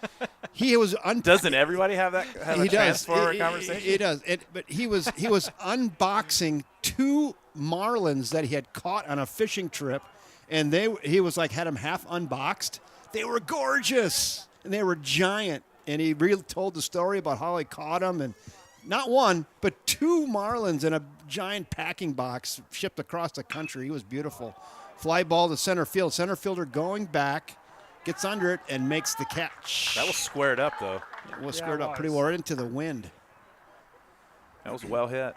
he was Doesn't everybody have a transformer conversation? He does. But he was unboxing 2 marlins that he had caught on a fishing trip, and he was like had them half unboxed. They were gorgeous, and they were giant. And he really told the story about how he caught them, and not 1, but 2 marlins in a giant packing box shipped across the country. He was beautiful. Fly ball to center field. Center fielder going back, gets under it, and makes the catch. That was squared up, though. It was squared up pretty well right into the wind. That was well hit.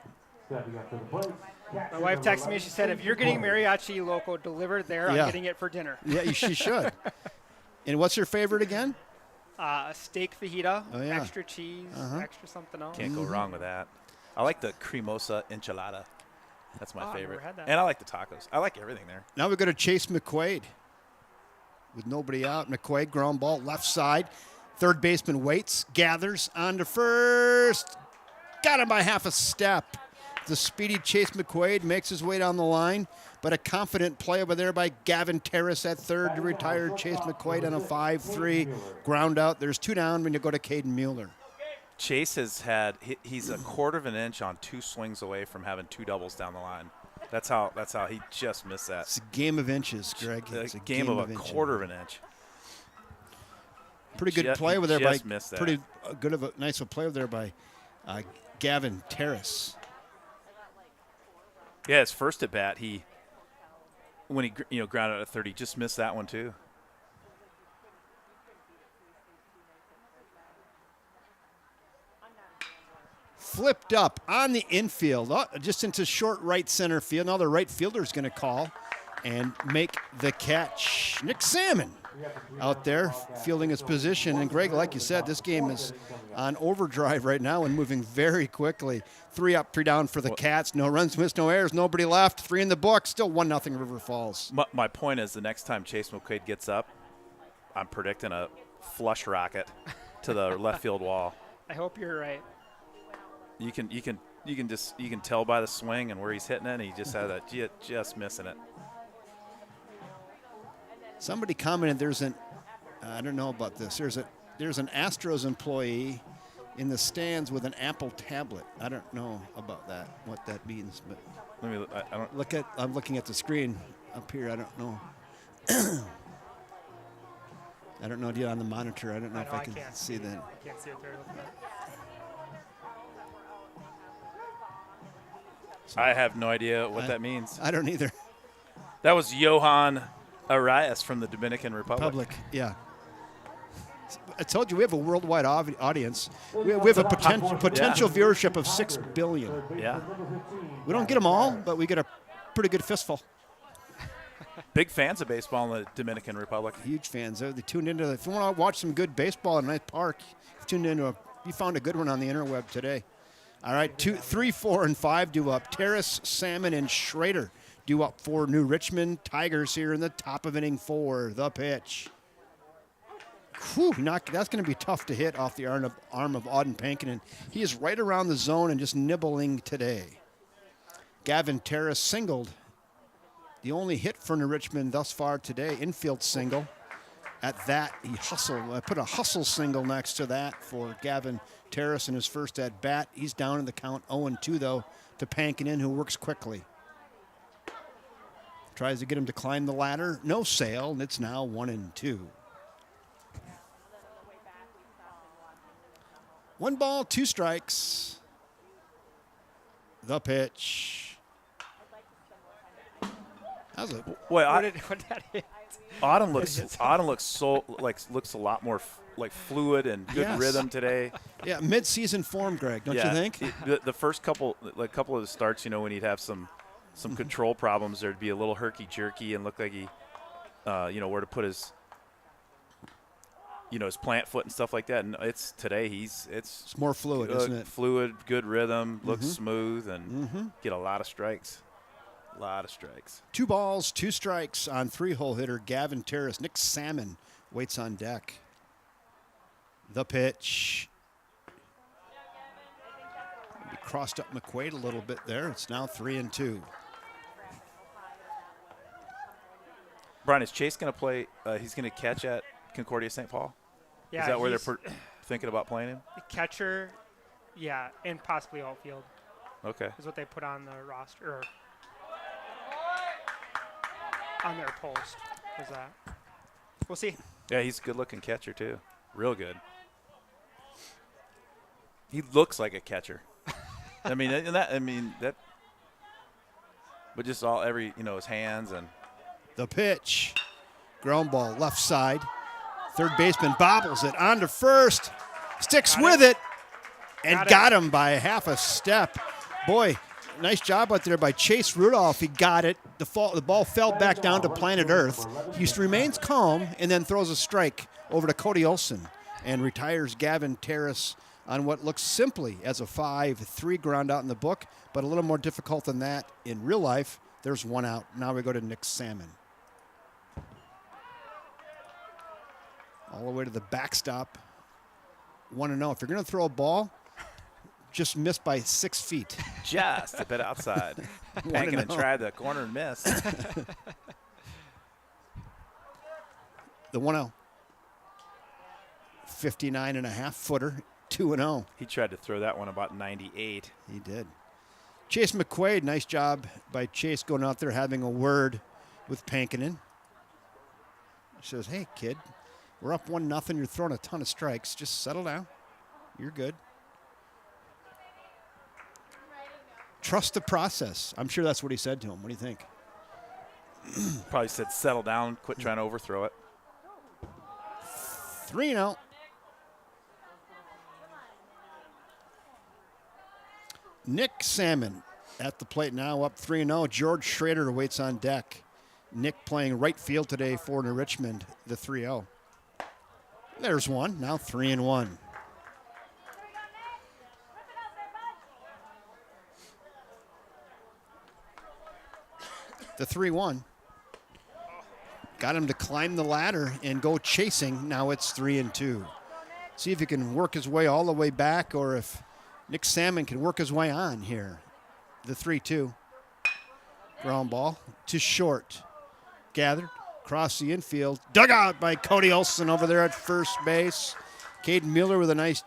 My wife texted me. She said, if you're getting mariachi loco delivered there, I'm getting it for dinner. Yeah, she should. And what's your favorite again? Steak fajita, Oh, yeah. extra cheese, extra something else. Can't go wrong with that. I like the cremosa enchilada. That's my I've favorite. never had that. And I like the tacos. I like everything there. Now we go to Chase McQuaid. With nobody out, McQuaid, ground ball, left side. Third baseman waits, gathers onto first. Got him by half a step. The speedy Chase McQuaid makes his way down the line, but a confident play over there by Gavin Terrace at third to retire Chase McQuaid on a 5-3 ground out. There's 2 down when you go to Caden Mueller. Chase has had he's a quarter of an inch on 2 swings away from having 2 doubles down the line. That's how he just missed that. It's a game of inches, Greg. It's a game of a quarter of an inch. Pretty good play over there by missed that. pretty good of a nice play over there by Gavin Terrace. Yeah, his first at bat, when he grounded out at third, he just missed that one too. Flipped up on the infield, just into short right center field. Now the right fielder's going to call and make the catch. Nick Salmon out there fielding his position. And Greg, like you said, this game is on overdrive right now and moving very quickly. 3 up, 3 down for the Cats. No runs missed, no errors, nobody left. 3 in the book, still 1-0 River Falls. My point is, the next time Chase McQuaid gets up, I'm predicting a flush rocket to the left field wall. I hope you're right. You can tell by the swing and where he's hitting it. And he just had that just missing it. Somebody commented I don't know about this. There's an Astros employee in the stands with an Apple tablet. I don't know about that, what that means, but I'm looking at the screen up here. I don't know. I don't know on the monitor. I don't know if I can see that. I can't see it there. I have no idea what that means. I don't either. That was Johan Arias from the Dominican Republic. Yeah. I told you we have a worldwide audience. We have a potential viewership of 6 billion. Yeah. We don't get them all, but we get a pretty good fistful. Big fans of baseball in the Dominican Republic. Huge fans. They tuned into. If you want to watch some good baseball in a nice park, you found a good one on the interweb today. All right, 2, 3, 4, and 5 due up. Terrace, Salmon, and Schrader due up for New Richmond Tigers here in the top of inning 4. The pitch. Whew, that's going to be tough to hit off the arm of Auden Pankinen. He is right around the zone and just nibbling today. Gavin Terrace singled. The only hit for New Richmond thus far today, infield single. At that, he hustled. I put a hustle single next to that for Gavin Terrace in his first at bat. He's down in the count 0-2, though, to Pankinen, who works quickly. Tries to get him to climb the ladder. No sale, and it's now 1-2. 1 ball, 2 strikes. The pitch. How's it? What did that hit? Auden looks a lot more fluid and good rhythm today. Yeah, mid-season form, Greg, don't you think? The first couple of the starts, when he'd have some control problems, there'd be a little herky-jerky and look like he, where to put his, his plant foot and stuff like that. And it's today it's more fluid, isn't it? Fluid, good rhythm, looks smooth, and get a lot of strikes. 2 balls, 2 strikes on 3-hole hitter Gavin Terrace. Nick Salmon waits on deck. The pitch. He crossed up McQuaid a little bit there. It's now 3-2. Brian, is Chase going to play? He's going to catch at Concordia St. Paul? Yeah, is that where they're thinking about playing him? Catcher, yeah, and possibly outfield. Okay. Is what they put on the roster, or on their post. Was that? We'll see. Yeah, he's a good-looking catcher too. Real good. He looks like a catcher. But just his hands and. The pitch. Ground ball left side. Third baseman bobbles it onto first. Sticks with it. And got him by a half a step. Boy, nice job out there by Chase Rudolph. He got it. The ball fell back down to planet Earth. He remains calm and then throws a strike over to Cody Olson and retires Gavin Terrace on what looks simply as a 5-3 ground out in the book, but a little more difficult than that in real life. There's 1 out. Now we go to Nick Salmon. All the way to the backstop. 1-0. If you're going to throw a ball, just missed by 6 feet. Just a bit outside. Pankin tried the corner and missed. The 1-0. 59.5 footer, 2-0. He tried to throw that one about 98. He did. Chase McQuaid, nice job by Chase going out there having a word with Pankinen. He says, hey, kid, we're up 1-0. You're throwing a ton of strikes. Just settle down. You're good. Trust the process. I'm sure that's what he said to him. What do you think? Probably said, settle down, quit trying to overthrow it. 3-0. Nick Salmon at the plate now, up 3-0. George Schrader waits on deck. Nick playing right field today for New Richmond, the 3-0. There's one, now 3-1. The 3-1. Got him to climb the ladder and go chasing. Now it's 3-2. See if he can work his way all the way back or if Nick Salmon can work his way on here. The 3-2. Ground ball to short. Gathered across the infield. Dug out by Cody Olson over there at first base. Caden Mueller with a nice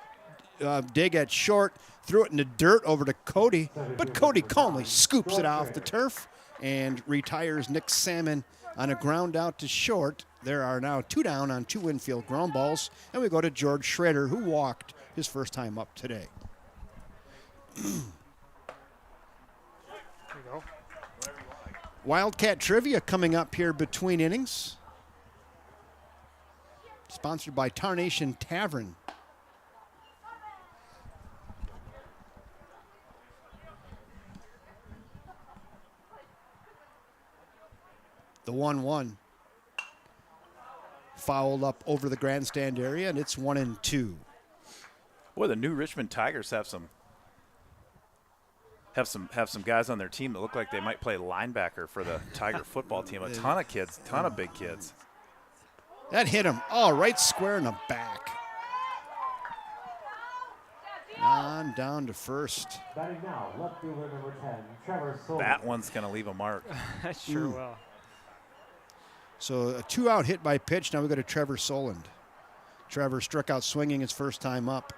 dig at short. Threw it in the dirt over to Cody. But Cody calmly scoops it off the turf and retires Nick Salmon on a ground out to short. There are now 2 down on 2 infield ground balls. And we go to George Schrader, who walked his first time up today. There you go. Wildcat Trivia coming up here between innings. Sponsored by Tarnation Tavern. The 1-1. Fouled up over the grandstand area, and it's 1-2. Boy, the New Richmond Tigers have some guys on their team that look like they might play linebacker for the Tiger football team. A ton of kids, ton of big kids. That hit him. Oh, right square in the back. On down to first. Batting now, left fielder number 10, Trevor Soul. That one's going to leave a mark. Sure will. So a 2-out hit by pitch. Now we go to Trevor Soland. Trevor struck out swinging his first time up.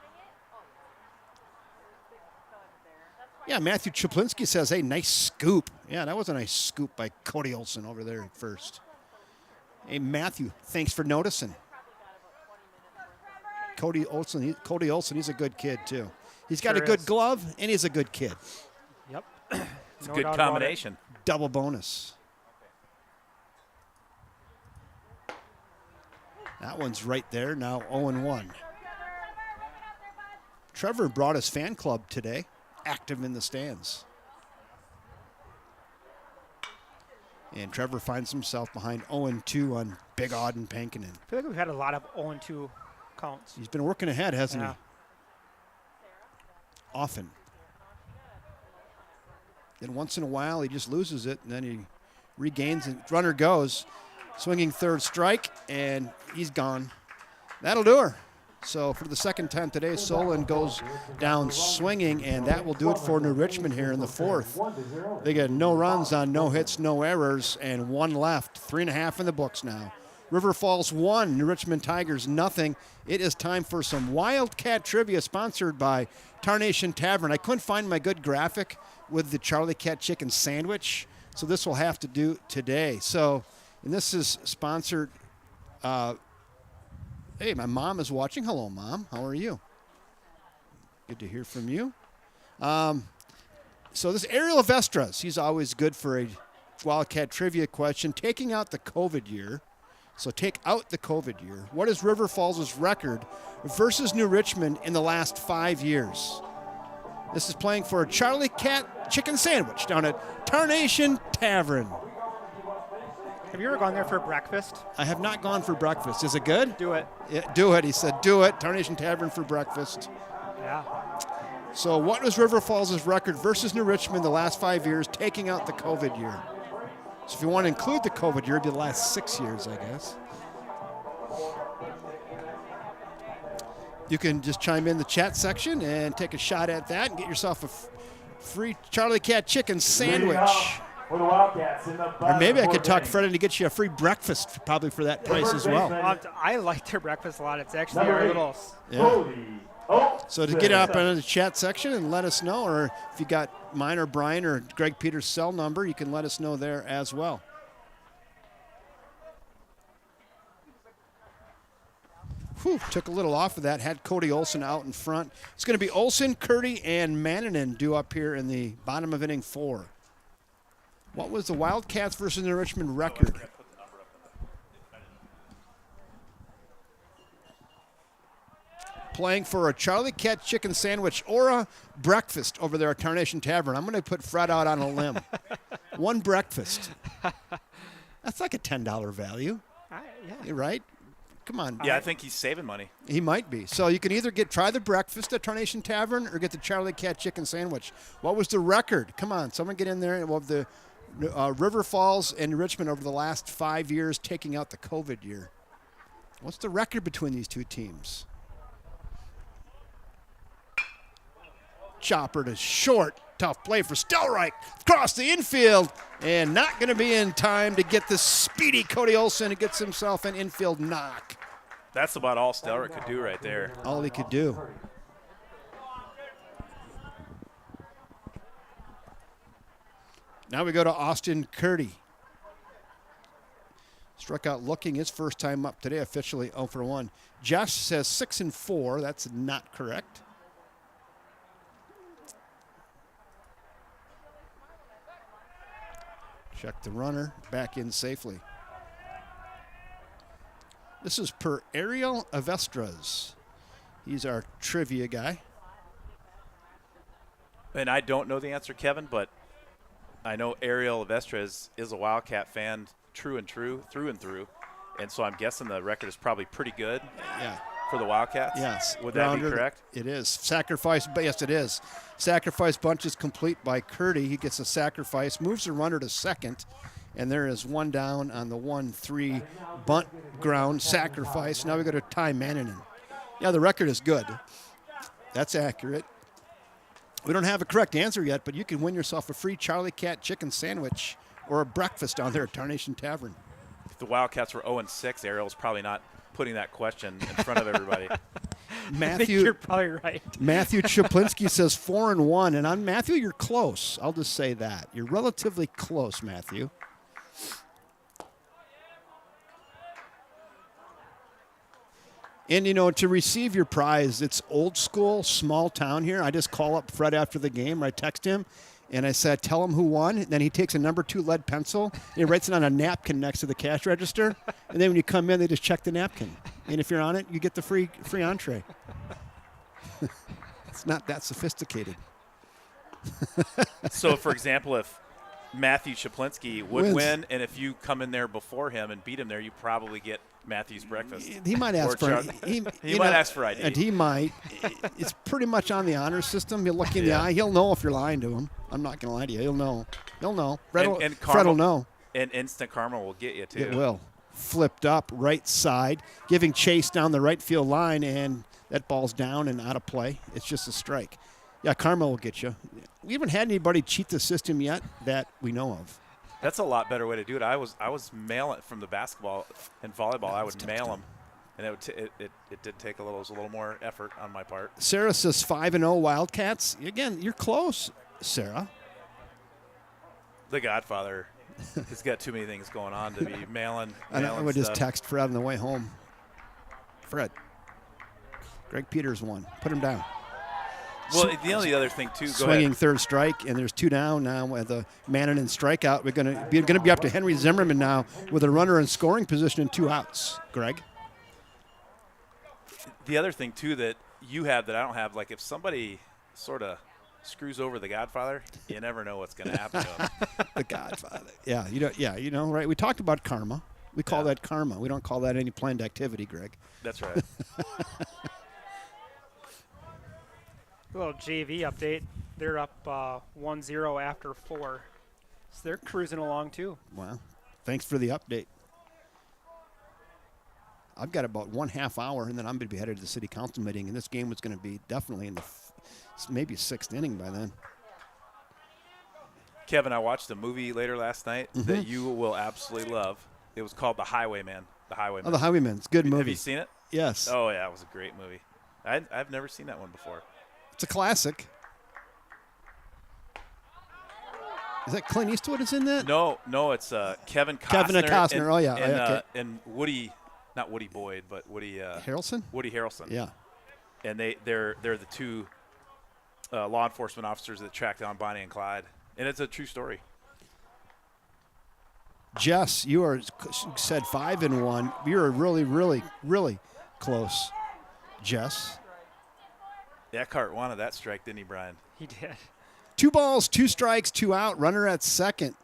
Yeah, Matthew Chaplinski says, hey, nice scoop. Yeah, that was a nice scoop by Cody Olson over there at first. Hey, Matthew, thanks for noticing. Cody Olson, he's a good kid, too. He's got Sure a good is. glove, and he's a good kid. Yep. It's a No good doubt about it. combination. Double bonus. That one's right there, now 0-1. Trevor brought his fan club today, active in the stands. And Trevor finds himself behind 0-2 on Big Auden Pankinen. I feel like we've had a lot of 0-2 counts. He's been working ahead, hasn't Yeah. he? Often. Then once in a while, he just loses it, and then he regains, and runner goes. Swinging third strike, and he's gone. That'll do her. So for the second time today, Solon goes down swinging, and that will do it for New Richmond here in the fourth. They get no runs on no hits, no errors, and 1 left. 3.5 in the books now. River Falls 1, New Richmond Tigers nothing. It is time for some Wildcat Trivia sponsored by Tarnation Tavern. I couldn't find my good graphic with the Charlie Cat chicken sandwich, so this will have to do today. And this is sponsored. Hey, my mom is watching. Hello, Mom. How are you? Good to hear from you. So this Ariel Vestras, he's always good for a Wildcat Trivia question. Taking out the COVID year. So take out the COVID year. What is River Falls' record versus New Richmond in the last 5 years? This is playing for a Charlie Cat chicken sandwich down at Tarnation Tavern. Have you ever gone there for breakfast? I have not gone for breakfast. Is it good? Do it. Yeah, do it. He said, do it. Tarnation Tavern for breakfast. Yeah. So what was River Falls' record versus New Richmond the last 5 years, taking out the COVID year? So if you want to include the COVID year, it'd be the last 6 years, I guess. You can just chime in the chat section and take a shot at that and get yourself a free Charlie Cat chicken sandwich. For the Wildcats in the Or maybe I could talk bottom Fred into get you a free breakfast, probably for that price as well. I like their breakfast a lot. It's actually our little. Yeah. So to get up into the chat section and let us know, or if you got mine or Brian or Greg Peters' cell number, you can let us know there as well. Whew, took a little off of that. Had Cody Olson out in front. It's going to be Olson, Curdy, and Mannanen due up here in the bottom of inning 4. What was the Wildcats versus the Richmond record? Playing for a Charlie Cat chicken sandwich or a breakfast over there at Tarnation Tavern. I'm going to put Fred out on a limb. One breakfast. That's like a $10 value. Yeah. You're right? Come on. Yeah, I think he's saving money. He might be. So you can either try the breakfast at Tarnation Tavern or get the Charlie Cat chicken sandwich. What was the record? Come on, someone get in there. Well, the River Falls and Richmond over the last 5 years, taking out the COVID year. What's the record between these two teams? Chopper to short. Tough play for Stelreich. Across the infield. And not going to be in time to get the speedy Cody Olson who gets himself an infield knock. That's about all Stelrick could do right there. All he could do. Now we go to Austin Curdy. Struck out looking his first time up today, officially 0 for 1. Josh says 6 and 4. That's not correct. Check the runner, back in safely. This is per Ariel Avestras. He's our trivia guy. And I don't know the answer, Kevin, but I know Ariel Avestras is a Wildcat fan through and through. And so I'm guessing the record is probably pretty good for the Wildcats. Yes. Would that be correct? It is. Sacrifice, but yes, it is. Sacrifice bunch is complete by Curdy. He gets a sacrifice, moves the runner to second, and there is one down on the 1-3 bunt ground sacrifice. Now we go to Ty Mannanen. Yeah, the record is good. That's accurate. We don't have a correct answer yet, but you can win yourself a free Charlie Cat chicken sandwich or a breakfast down there at Tarnation Tavern. If the Wildcats were 0-6, Ariel's probably not putting that question in front of everybody. I think you're probably right. Matthew Chaplinski says 4 and 1, and on Matthew, you're close. I'll just say that. You're relatively close, Matthew. And, you know, to receive your prize, it's old school, small town here. I just call up Fred after the game. I text him, and I said, tell him who won. And then he takes a number 2 lead pencil, and he writes it on a napkin next to the cash register. And then when you come in, they just check the napkin. And if you're on it, you get the free entree. It's not that sophisticated. So, for example, if Matthew Chaplinski would Wins. win, and if you come in there before him and beat him there, you probably get Matthew's breakfast. He might ask for he might ask for ID. And he might. It's pretty much on the honor system. He'll look in the eye. He'll know if you're lying to him. I'm not going to lie to you. He'll know. He'll know. Fred will know. And instant karma will get you, too. It will. Flipped up right side, giving chase down the right field line, and that ball's down and out of play. It's just a strike. Yeah, karma will get you. We haven't had anybody cheat the system yet that we know of. That's a lot better way to do it. I was mailing from the basketball and volleyball. I would mail them, and it did take a little more effort on my part. Sarah says 5-0 Wildcats. Again, you're close, Sarah. The Godfather has got too many things going on to be mailing. I would just text Fred on the way home. Fred, Greg Peters won. Put him down. Well, the only other thing too. Swinging third strike, and there's 2 down now with a Mannanen strikeout. We're going to be up to Henry Zimmerman now with a runner in scoring position and 2 outs. Greg. The other thing too that you have that I don't have, like if somebody sort of screws over the Godfather, you never know what's going to happen to him. The Godfather. Yeah, you know, right? We talked about karma. We call that karma. We don't call that any planned activity, Greg. That's right. A little JV update. They're up 1-0 after 4. So they're cruising along, too. Wow. Thanks for the update. I've got about 1/2 hour, and then I'm going to be headed to the city council meeting, and this game was going to be definitely in the maybe 6th inning by then. Kevin, I watched a movie later last night that you will absolutely love. It was called The Highwayman. The Highwayman. Oh, The Highwayman. It's a good movie. Have you seen it? Yes. Oh, yeah, it was a great movie. I've never seen that one before. It's a classic. Is that Clint Eastwood is in that? No, it's Kevin Costner. Kevin Costner, and, oh, yeah. And, Okay. And Woody, not Woody Boyd, but Woody. Harrelson? Woody Harrelson. Yeah. And they're the two law enforcement officers that track down Bonnie and Clyde. And it's a true story. Jess, you said 5-1. You're really, really, really close, Jess. Eckhart wanted that strike, didn't he, Brian? He did. 2 balls, 2 strikes, 2 out. Runner at second.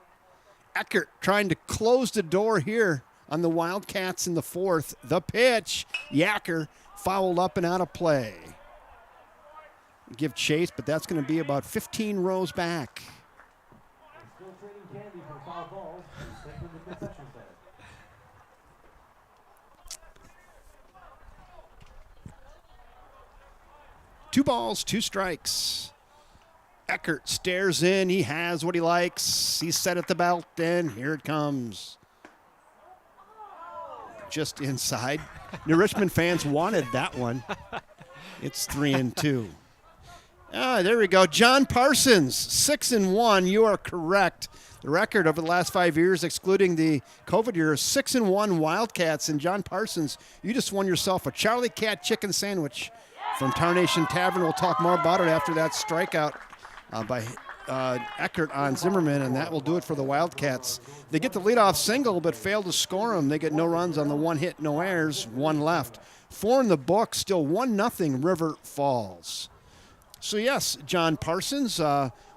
Eckert trying to close the door here on the Wildcats in the 4th. The pitch. Yacker fouled up and out of play. Give chase, but that's going to be about 15 rows back. Still trading candy for foul balls. He's taking the concession stand. Two balls, 2 strikes. Eckert stares in. He has what he likes. He's set at the belt, and here it comes. Just inside. New Richmond fans wanted that one. It's 3-2. Ah, there we go. John Parsons, 6-1. You are correct. The record over the last 5 years, excluding the COVID years, 6-1 Wildcats. And John Parsons, you just won yourself a Charlie Cat chicken sandwich from Tarnation Tavern. We'll talk more about it after that strikeout by Eckert on Zimmerman, and that will do it for the Wildcats. They get the leadoff single, but fail to score them. They get no runs on the 1 hit, no errors, 1 left. 4 in the book, still 1-0 River Falls. So, yes, John Parsons,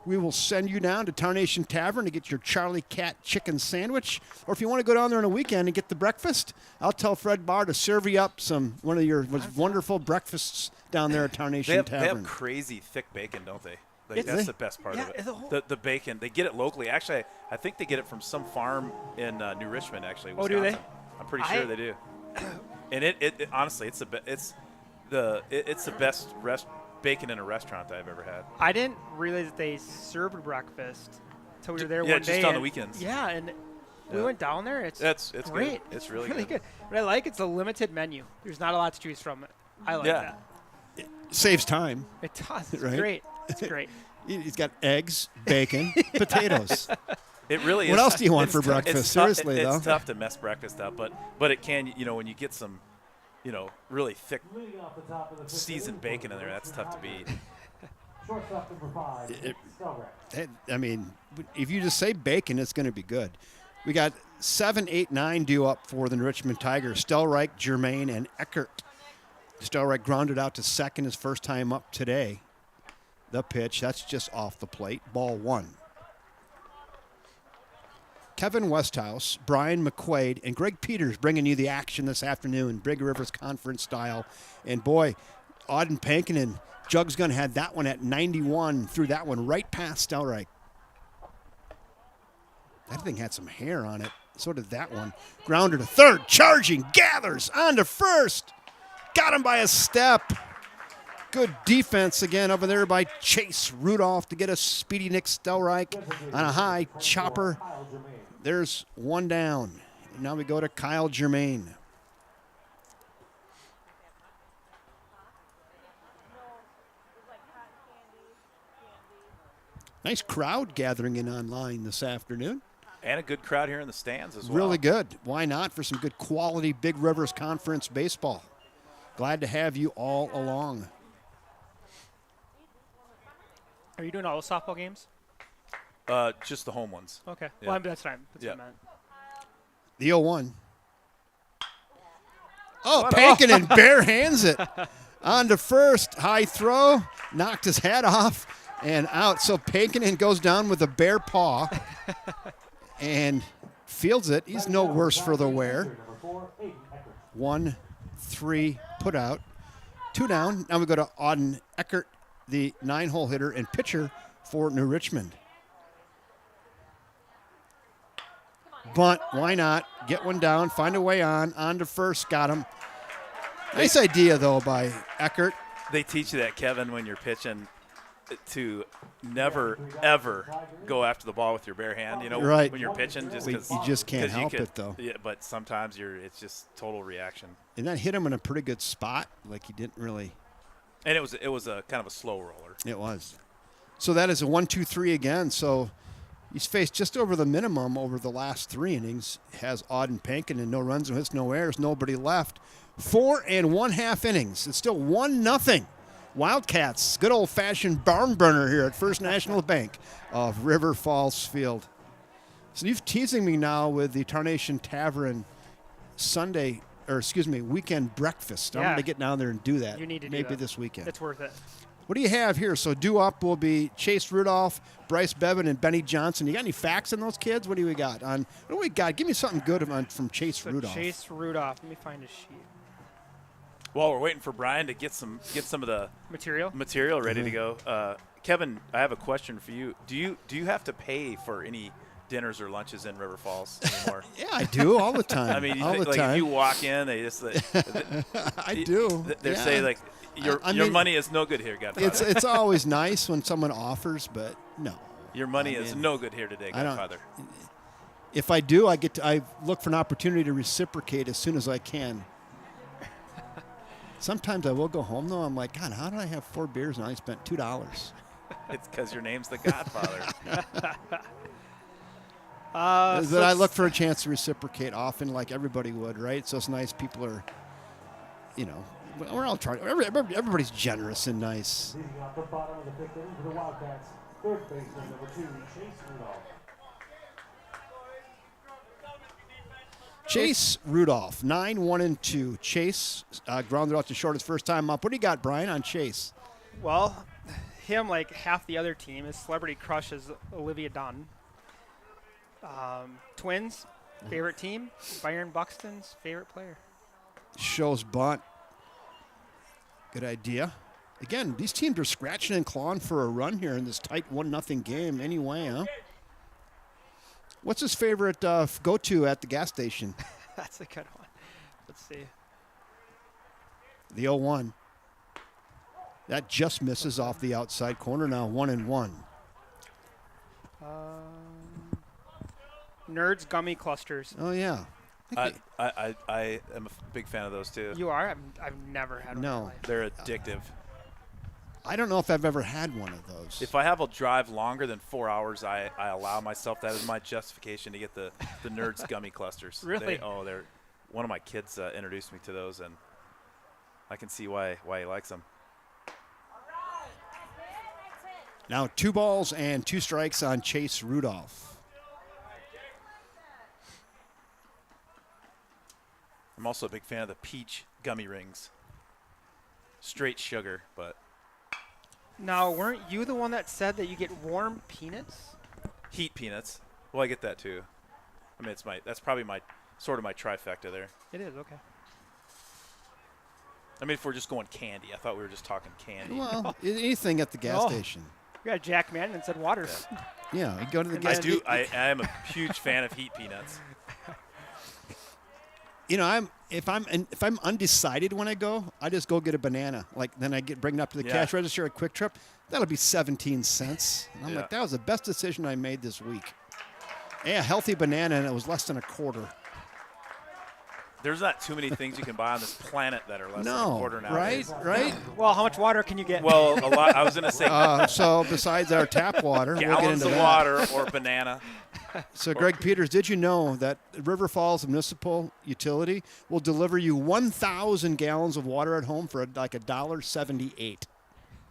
we will send you down to Tarnation Tavern to get your Charlie Cat chicken sandwich. Or if you want to go down there on a weekend and get the breakfast, I'll tell Fred Barr to serve you up one of your wonderful breakfasts down there at Tarnation Tavern. They have crazy thick bacon, don't they? That's the best part of it. The bacon, they get it locally. Actually, I think they get it from some farm in New Richmond, actually, Wisconsin. Oh, do they? I'm pretty sure they do. And it honestly, it's the best bacon in a restaurant I've ever had. I didn't realize that they served breakfast until we were there one day. Yeah, just on the weekends. Yeah, and we went down there. It's great. Good. It's really good. What I like, it's a limited menu. There's not a lot to choose from. I like that. It saves time. It does. It's right? great. It's great. He's got eggs, bacon, potatoes. It really is. What else do you want for breakfast? Seriously, though. It's tough to mess breakfast up, but it can, when you get some, really thick seasoned bacon in there, that's tough to beat. Shortstop number 5, Stelrecht. I mean, if you just say bacon, it's going to be good. We got 7, 8, 9 due up for the Richmond Tigers. Stelreich, Germain, and Eckert. Stelreich grounded out to second his first time up today. The pitch, that's just off the plate. Ball 1. Kevin Westhouse, Brian McQuaid, and Greg Peters bringing you the action this afternoon, Big Rivers Conference style. And boy, Auden Pankinen, Jugs Gun had that one at 91, threw that one right past Stelreich. That thing had some hair on it. So did that one. Grounder to third, charging, gathers on to first. Got him by a step. Good defense again over there by Chase Rudolph to get a speedy Nick Stelreich on a high chopper. There's one down. Now we go to Kyle Germain. Nice crowd gathering in online this afternoon. And a good crowd here in the stands as well. Really good. Why not for some good quality Big Rivers Conference baseball? Glad to have you all along. Are you doing all the softball games? Just the home ones. Okay. Yeah. Well, that's fine. That's what I meant. The 0-1. Oh, Pankinen bare hands it. On to first. High throw. Knocked his hat off and out. So Pankinen goes down with a bare paw and fields it. He's no worse for the wear. 1-3 put out. 2 down. Now we go to Auden Eckert, the 9-hole hitter and pitcher for New Richmond. bunt. Why not? Get one down, find a way on to first. Got him. Nice idea, though, by Eckert. They teach you that, Kevin, when you're pitching, to never, ever go after the ball with your bare hand, Right. when you're pitching. You just can't help it, though. Yeah, but sometimes it's just total reaction. And that hit him in a pretty good spot. Like he didn't really. And it was a kind of a slow roller. It was. So that is a 1-2-3 again. So he's faced just over the minimum over the last 3 innings. Has Auden Pankin and no runs, no hits, no errors, nobody left. 4 1/2 innings. It's still 1-0. Wildcats, good old-fashioned barn burner here at First National Bank of River Falls Field. So you're teasing me now with the Tarnation Tavern weekend breakfast. I'm Yeah. going to get down there and do that. You need to do maybe that. this weekend. It's worth it. What do you have here? So due up will be Chase Rudolph, Bryce Bevan, and Benny Johnson. You got any facts on those kids? What do we got? What do we got? Give me something good from Chase So Rudolph. Chase Rudolph. Let me find his sheet. While we're waiting for Brian to get some of the Material? ready to go, Kevin, I have a question for you. Do you have to pay for any dinners or lunches in River Falls anymore? Yeah, I do all the time. I mean, all the like time. if you walk in, they just I do. They Yeah. say like your mean, money is no good here, Godfather. It's always nice when someone offers, but no. Your money is no good here today, I don't- Godfather. If I do, I look for an opportunity to reciprocate as soon as I can. Sometimes I will go home though. I'm like, God, how did I have 4 beers and I only spent $2? It's because your name's the Godfather. That I look for a chance to reciprocate often, like everybody would, right? So it's nice. People are, we're all trying. Everybody's generous and nice. Leading off the bottom of the 5th inning for the Wildcats, third baseman number 2, Chase Rudolph. Chase Rudolph, 9-1-2. Chase grounded out to short his first time up. What do you got, Brian, on Chase? Well, him, like half the other team, his celebrity crush is Olivia Dunn. Twins, favorite team. Byron Buxton's favorite player. Shows bunt. Good idea. Again, these teams are scratching and clawing for a run here in this tight 1-0 game anyway, huh? What's his favorite go-to at the gas station? That's a good one. Let's see. The 0-1. That just misses off the outside corner now, 1-1. Nerds Gummy Clusters. Oh, yeah. I am a big fan of those too. You are? I've never had one. In my No. life. They're addictive. I don't know if I've ever had one of those. If I have a drive longer than 4 hours, I allow myself. That is my justification to get the Nerds Gummy Clusters. Really? They're one of my kids introduced me to those, and I can see why he likes them. Now 2 balls and 2 strikes on Chase Rudolph. I'm also a big fan of the peach gummy rings. Straight sugar, but Now, weren't you the one that said that you get warm peanuts? heat peanuts. Well, I get that too. I mean, that's probably my trifecta there. It is, okay. I mean, if we're just going candy, I thought we were just talking candy. Well, anything at the gas Oh. station. We got Jack Manning and said water. Yeah, you go to the I gas do. I am a huge fan of heat peanuts. If I'm undecided when I go, I just go get a banana. Like then I bring it up to the cash register at Quick Trip. That'll be 17 cents. And I'm like, that was the best decision I made this week. Yeah, healthy banana, and it was less than a quarter. There's not too many things you can buy on this planet that are less than a quarter nowadays. Right. Well, how much water can you get? Well, a lot. I was going to say So besides our tap water, we'll get gallons into of that. water or banana. So, Greg Peters, did you know that River Falls Municipal Utility will deliver you 1,000 gallons of water at home for like $1.78,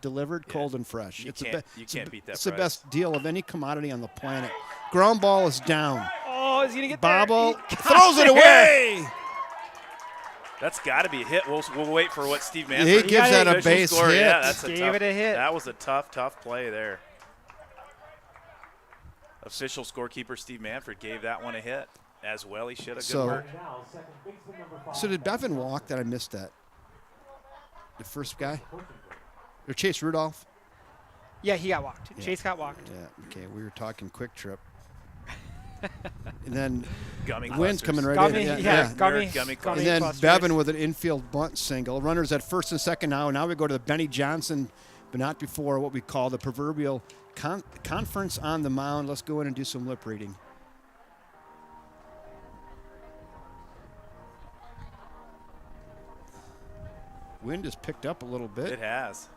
delivered cold and fresh? You can't beat that It's the price. best deal of any commodity on the planet. Ground ball is down. Oh, is he going to get Bobble there? He throws got it there. away. That's got to be a hit. We'll wait for what Steve He Manfred gives that a official base score. hit. Yeah, that's Gave tough, it a hit. That was a tough play there. Official scorekeeper Steve Manfred gave that one a hit as well. He should have. Good So- work. Now, second baseman number 5. So did Bevan walk? That I missed that. The first guy? Or Chase Rudolph? Yeah, he got walked. Chase got walked. Yeah, okay, we were talking Quick Trip. And then Gummy Wynn's clusters. coming right Gummy, in. gummy, Nerd gummy gummy And then clusters. Bevan with an infield bunt single. Runners at first and second now. Now we go to the Benny Johnson, but not before what we call the proverbial conference on the mound. Let's go in and do some lip reading. Wind has picked up a little bit. It has.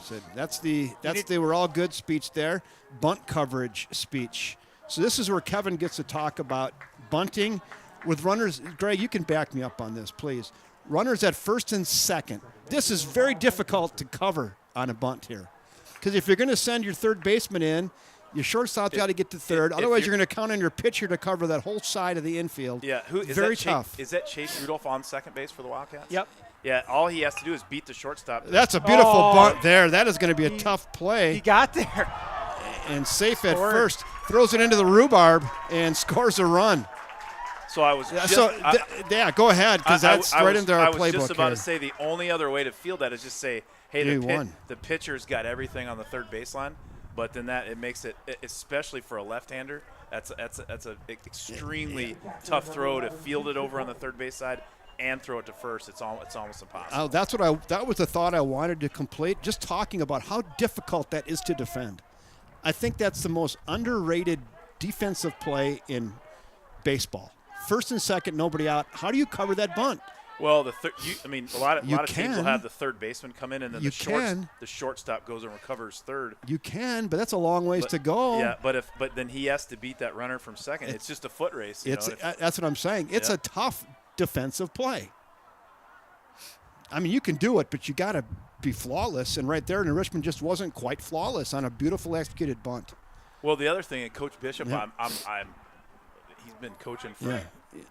Said that's the we're all good speech there. Bunt coverage speech. So this is where Kevin gets to talk about bunting with runners. Greg, you can back me up on this, please. Runners at first and second. This is very difficult to cover on a bunt here. Because if you're going to send your third baseman in, your shortstop's got to get to third. Otherwise, you're going to count on your pitcher to cover that whole side of the infield. Yeah, who is very that tough. Is that Chase Rudolph on second base for the Wildcats? Yep. Yeah, all he has to do is beat the shortstop. That's a beautiful bunt there. That is going to be a tough play. He got there. And safe at Scored. first. Throws it into the rhubarb and scores a run. So I was just, Go ahead, because that's right into our playbook. I was just about here. to say the only other way to field that is just say, hey, You won. the pitcher's got everything on the third baseline, but then it makes it, especially for a left-hander, that's a extremely tough throw to field it over on the third base side and throw it to first. It's almost impossible. That was the thought I wanted to complete. Just talking about how difficult that is to defend. I think that's the most underrated defensive play in baseball. First and second, nobody out. How do you cover that bunt? Well, a lot of teams will have the third baseman come in, and then the shortstop goes and recovers third. You can, but that's a long ways to go. Yeah, but then he has to beat that runner from second. It's just a foot race. That's what I'm saying. It's a tough defensive play. I mean, you can do it, but you got to be flawless. And right there, Richmond just wasn't quite flawless on a beautiful executed bunt. Well, the other thing, Coach Bishop, he's been coaching for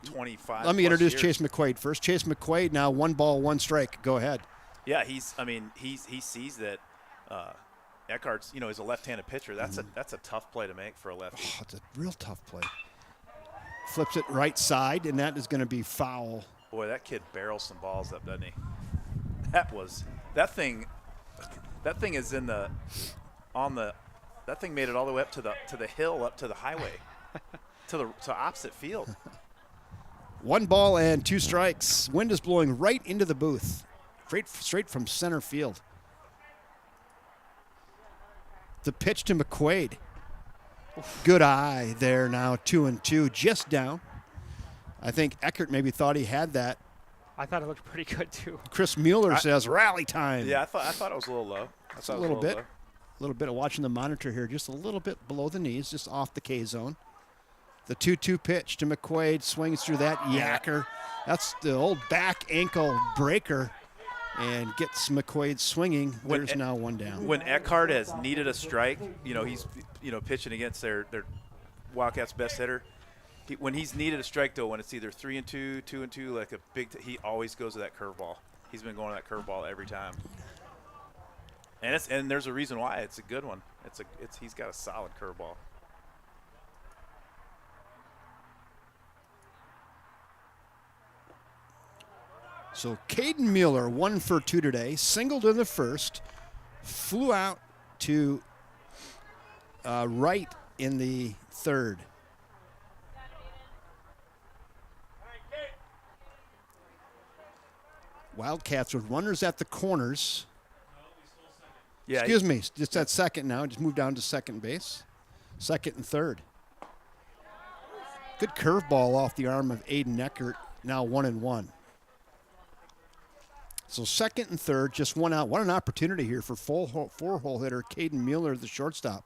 25. Let me introduce years. Chase McQuaid first. Chase McQuaid now 1 ball, 1 strike. Go ahead. Yeah, he sees that Eckhart's is a left-handed pitcher. That's a tough play to make for a lefty. Oh, it's a real tough play. Flips it right side, and that is going to be foul. Boy, that kid barrels some balls up, doesn't he? That thing is that thing made it all the way up to the hill, up to the highway, to opposite field. 1 ball and 2 strikes. Wind is blowing right into the booth, straight from center field. The pitch to McQuaid. Good eye there now, 2-2, just down. I think Eckert maybe thought he had that. I thought it looked pretty good too. Chris Mueller says rally time. Yeah, I thought it was a little low. A little bit of watching the monitor here, just a little bit below the knees, just off the K zone. The 2-2 pitch to McQuaid, swings through that yacker. That's the old back ankle breaker, and gets McQuaid swinging. There's now 1 down. When Eckhart has needed a strike, he's pitching against their Wildcats' best hitter. When he's needed a strike, though, when it's either 3-2, 2-2, like a he always goes to that curveball. He's been going to that curveball every time, and there's a reason why. It's a good one. He's got a solid curveball. So Caden Mueller, 1 for 2 today, singled in the first, flew out to right in the third. Wildcats with runners at the corners. Yeah, Excuse me, just at second now. Just moved down to second base. Second and third. Good curveball off the arm of Aiden Eckert, now 1-1. So second and third, just 1 out. What an opportunity here for four-hole hitter Caden Mueller, the shortstop.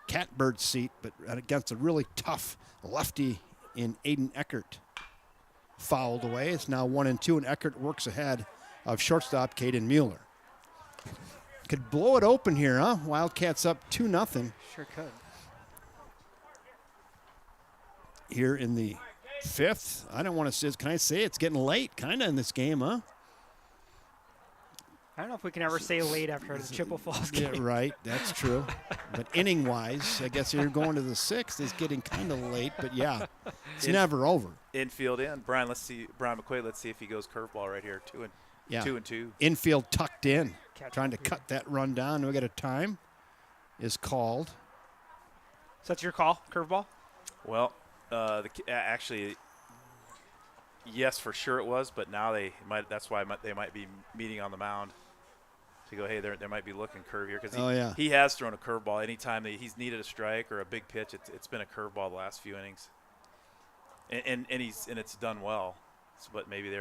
Catbird seat, but against a really tough lefty in Aiden Eckert. Fouled away. It's now 1-2, and Eckert works ahead of shortstop Caden Mueller. Could blow it open here, huh? Wildcats up 2-0. Sure could. Here in the 5th. I don't want to say, can I say it's getting late kind of in this game, huh? I don't know if we can ever say late after the Chippewa Falls game. Yeah, right. That's true. But inning-wise, I guess you're going to the 6th is getting kind of late. But, yeah, it's never over. Infield in. Brian McQuaid, let's see if he goes curveball right here. 2-2. Infield tucked in. Trying to cut that run down. We got a time is called. So that's your call, curveball? Well, actually, yes, for sure it was, but now that's why they might be meeting on the mound to go, hey, there might be looking curve here, because he has thrown a curveball anytime that he's needed a strike or a big pitch. It's been a curveball the last few innings, and it's done well. So, but maybe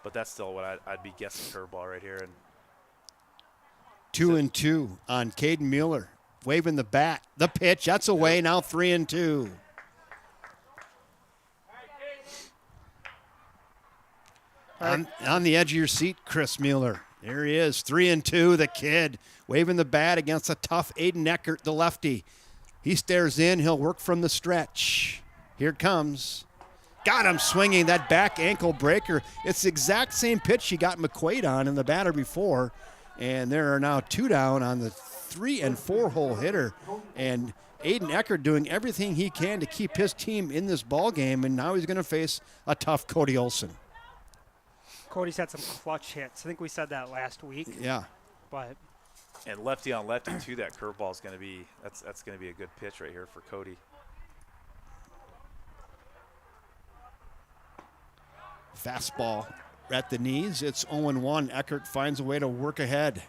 but that's still what I'd be guessing curveball right here. And 2-2 on Caden Mueller, waving the bat, the pitch. That's away. Now 3-2. On the edge of your seat, Chris Mueller. There he is, 3-2, the kid, waving the bat against a tough Aiden Eckert, the lefty. He stares in. He'll work from the stretch. Here it comes. Got him swinging that back ankle breaker. It's the exact same pitch he got McQuaid on in the batter before. And there are now 2 down on the 3 and 4 hole hitter. And Aiden Eckert doing everything he can to keep his team in this ball game. And now he's going to face a tough Cody Olson. Cody's had some clutch hits. I think we said that last week. Yeah. But And lefty on lefty too. That curveball is going to be that's going to be a good pitch right here for Cody. Fastball at the knees. It's 0-1. Eckert finds a way to work ahead.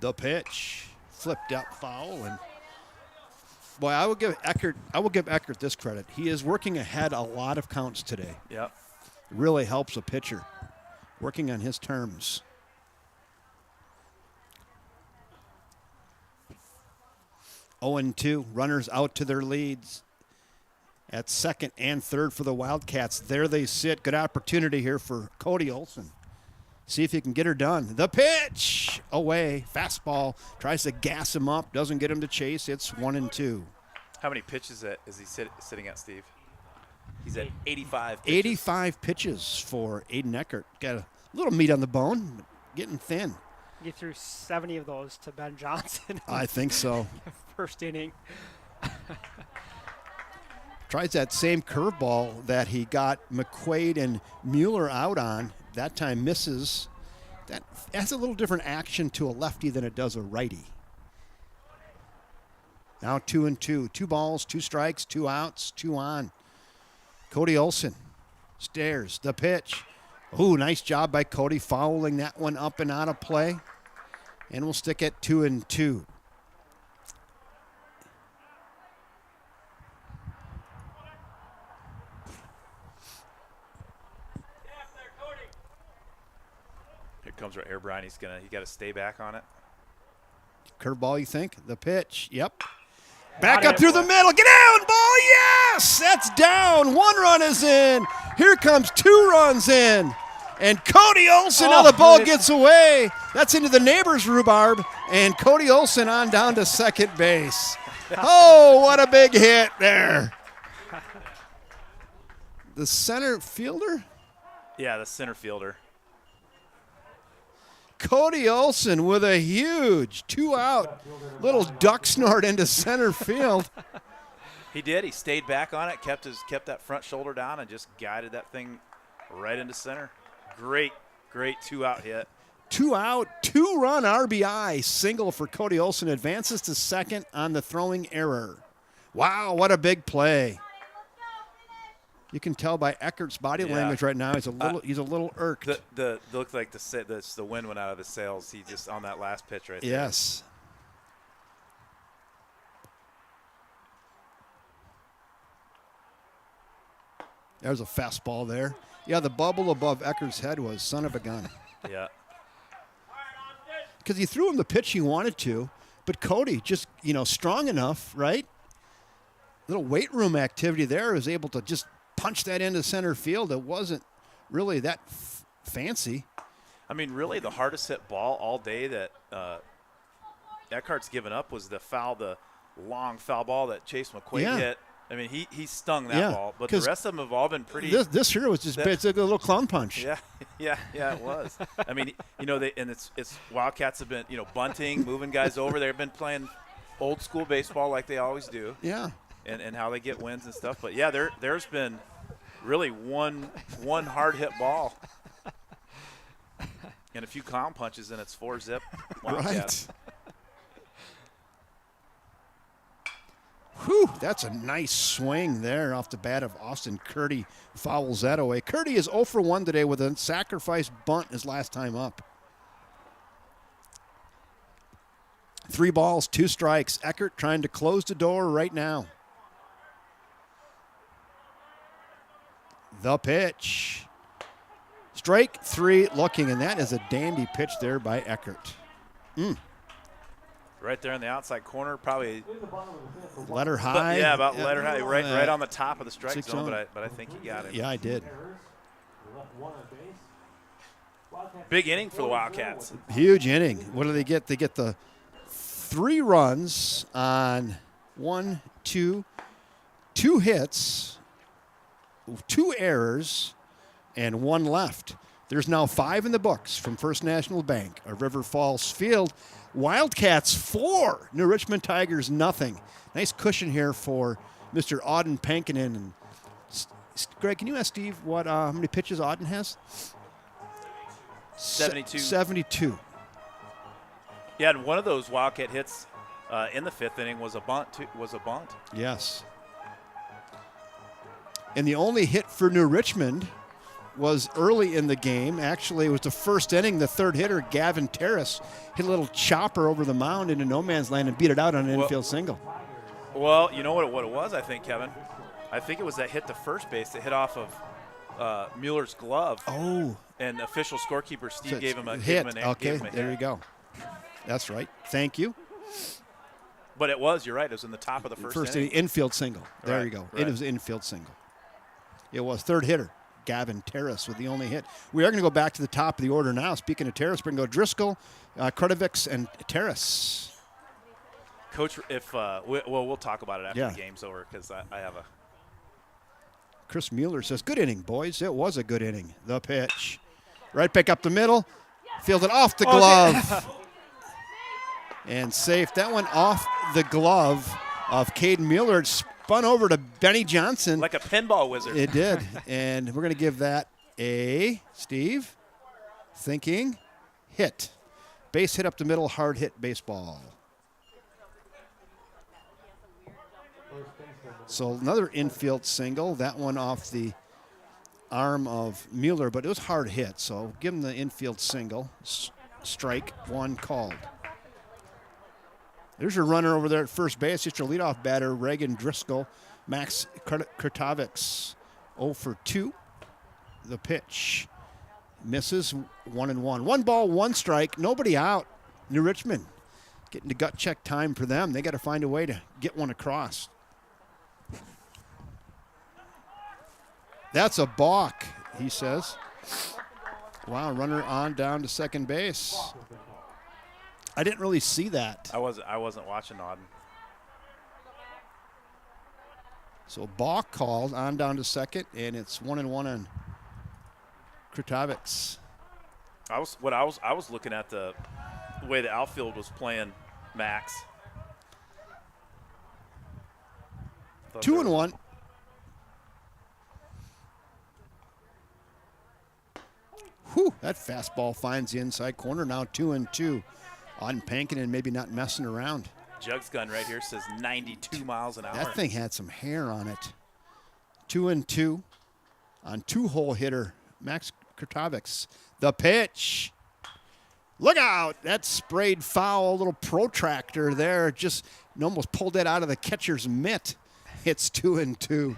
The pitch flipped up foul, and boy, I will give Eckert this credit. He is working ahead a lot of counts today. Yep. Really helps a pitcher working on his terms. Oh and 2, runners out to their leads at second and third for the Wildcats. There they sit. Good opportunity here for Cody Olson. See if he can get her done. The pitch away. Fastball. Tries to gas him up. Doesn't get him to chase. It's 1-2. How many pitches is he sitting at, Steve? He's at 85 pitches. 85 pitches for Aiden Eckert. Got a little meat on the bone, but getting thin. you threw 70 of those to Ben Johnson. I think so. First inning. Tries that same curveball that he got McQuaid and Mueller out on. That time misses. That has a little different action to a lefty than it does a righty. Now 2-2. 2 balls, 2 strikes, 2 outs, 2 on. Cody Olson stares. The pitch. Ooh, nice job by Cody fouling that one up and out of play. And we'll stick at 2-2. Here comes our air Brian. He got to stay back on it. Curveball, you think? The pitch. Yep. Back up through the middle. Get down, ball. Yes! That's down. 1 run is in. Here comes 2 runs in. And Cody Olson, now the ball gets away. That's into the neighbor's rhubarb. And Cody Olson on down to second base. Oh, what a big hit there. The center fielder? Yeah, the center fielder. Cody Olson with a huge 2-out little duck snort into center field. He did. He stayed back on it, kept that front shoulder down, and just guided that thing right into center. Great 2-out hit. 2-out, 2-run RBI single for Cody Olson. Advances to second on the throwing error. Wow, what a big play. You can tell by Eckert's body language right now. He's a little irked. The looked like the wind went out of his sails. He just on that last pitch right there. Yes. There's a fastball there. Yeah, the bubble above Eckert's head was son of a gun. Yeah. Because he threw him the pitch he wanted to, but Cody just, strong enough, right? Little weight room activity there, was able to just punch that into center field. It wasn't really that fancy. I mean, really the hardest hit ball all day that Eckhart's given up was the long foul ball that Chase McQuaid hit. I mean, he stung that ball, but the rest of them have all been pretty. This here was just it's like a little clown punch. Yeah, it was. I mean, it's Wildcats have been bunting, moving guys over. They've been playing old school baseball like they always do. Yeah. and how they get wins and stuff. But yeah, there's been really one hard hit ball and a few clown punches, and it's 4-zip. Right. Whew, that's a nice swing there off the bat of Austin Curdy. Fouls that away. Curdy is 0 for 1 today with a sacrifice bunt his last time up. 3 balls, 2 strikes. Eckert trying to close the door right now. The pitch. Strike 3 looking, and that is a dandy pitch there by Eckert. Right there in the outside corner, probably Letter high. Yeah, about letter high, right on the top of the strike 6 zone. zone. But I think he got it. Yeah, I did. Big inning for the Wildcats. Huge inning. What do they get? They get the 3 runs on 2 hits, 2 errors, and 1 left. There's now 5 in the books from First National Bank of River Falls Field. Wildcats 4, New Richmond Tigers nothing. Nice cushion here for Mr. Auden Pankinen. And Greg, can you ask Steve what how many pitches Auden has? 72. 72. Yeah, and one of those Wildcat hits in the 5th inning was a bunt. Yes. And the only hit for New Richmond was early in the game. Actually, it was the 1st inning. The 3rd hitter, Gavin Terrace, hit a little chopper over the mound into no man's land and beat it out on an infield single. Well, you know what it was, I think, Kevin? I think it was that hit to first base that hit off of Mueller's glove. Oh. And official scorekeeper Steve gave him a hit. Gave him a There hit. you go. That's right. Thank you. But it was, you're right, it was in the top of the first inning. Infield single. There Right, you go. right. It was infield single. It was 3rd hitter, Gavin Terrace, with the only hit. We are going to go back to the top of the order now. Speaking of Terrace, we're going to go Driscoll, Kratovics, and Terrace. Coach, if we'll talk about it after Yeah. the game's over because I have a. Chris Mueller says, good inning, boys. It was a good inning. The pitch. Right back up the middle. Fielded off the glove. And safe. That one off the glove of Caden Mueller. It spun over to Benny Johnson. Like a pinball wizard. It did. And we're going to give that a, Steve, thinking, hit. Base hit up the middle, hard hit baseball. So another infield single. That one off the arm of Mueller, but it was hard hit. So give him the infield single. Strike 1 called. There's your runner over there at first base. It's your leadoff batter, Reagan Driscoll. Max Kratovics 0 for 2. The pitch misses 1-1. 1 ball, 1 strike, nobody out. New Richmond getting to gut check time for them. They got to find a way to get one across. That's a balk, he says. Wow, runner on down to second base. I didn't really see that. I wasn't watching Auden. So balk called on down to second, and it's 1-1 on Kratovics. I was looking at the way the outfield was playing Max. 2-1. Whew, that fastball finds the inside corner. Now 2-2. Auden Pankinen maybe not messing around. Jug's gun right here says 92 miles an hour. That thing had some hair on it. 2-2 on 2-hole hitter Max Kratovics. The pitch. Look out. That sprayed foul. A little protractor there. Just almost pulled that out of the catcher's mitt. Hits 2-2.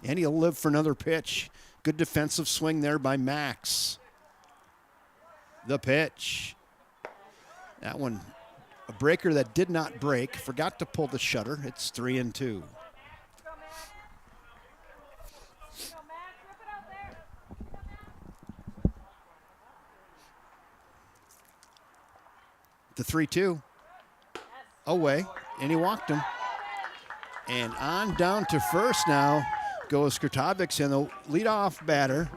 And he'll live for another pitch. Good defensive swing there by Max. The pitch. That one, a breaker that did not break. Forgot to pull the shutter. It's 3-2. The 3-2. Away. And he walked him. And on down to first now goes Kratovics, and the leadoff batter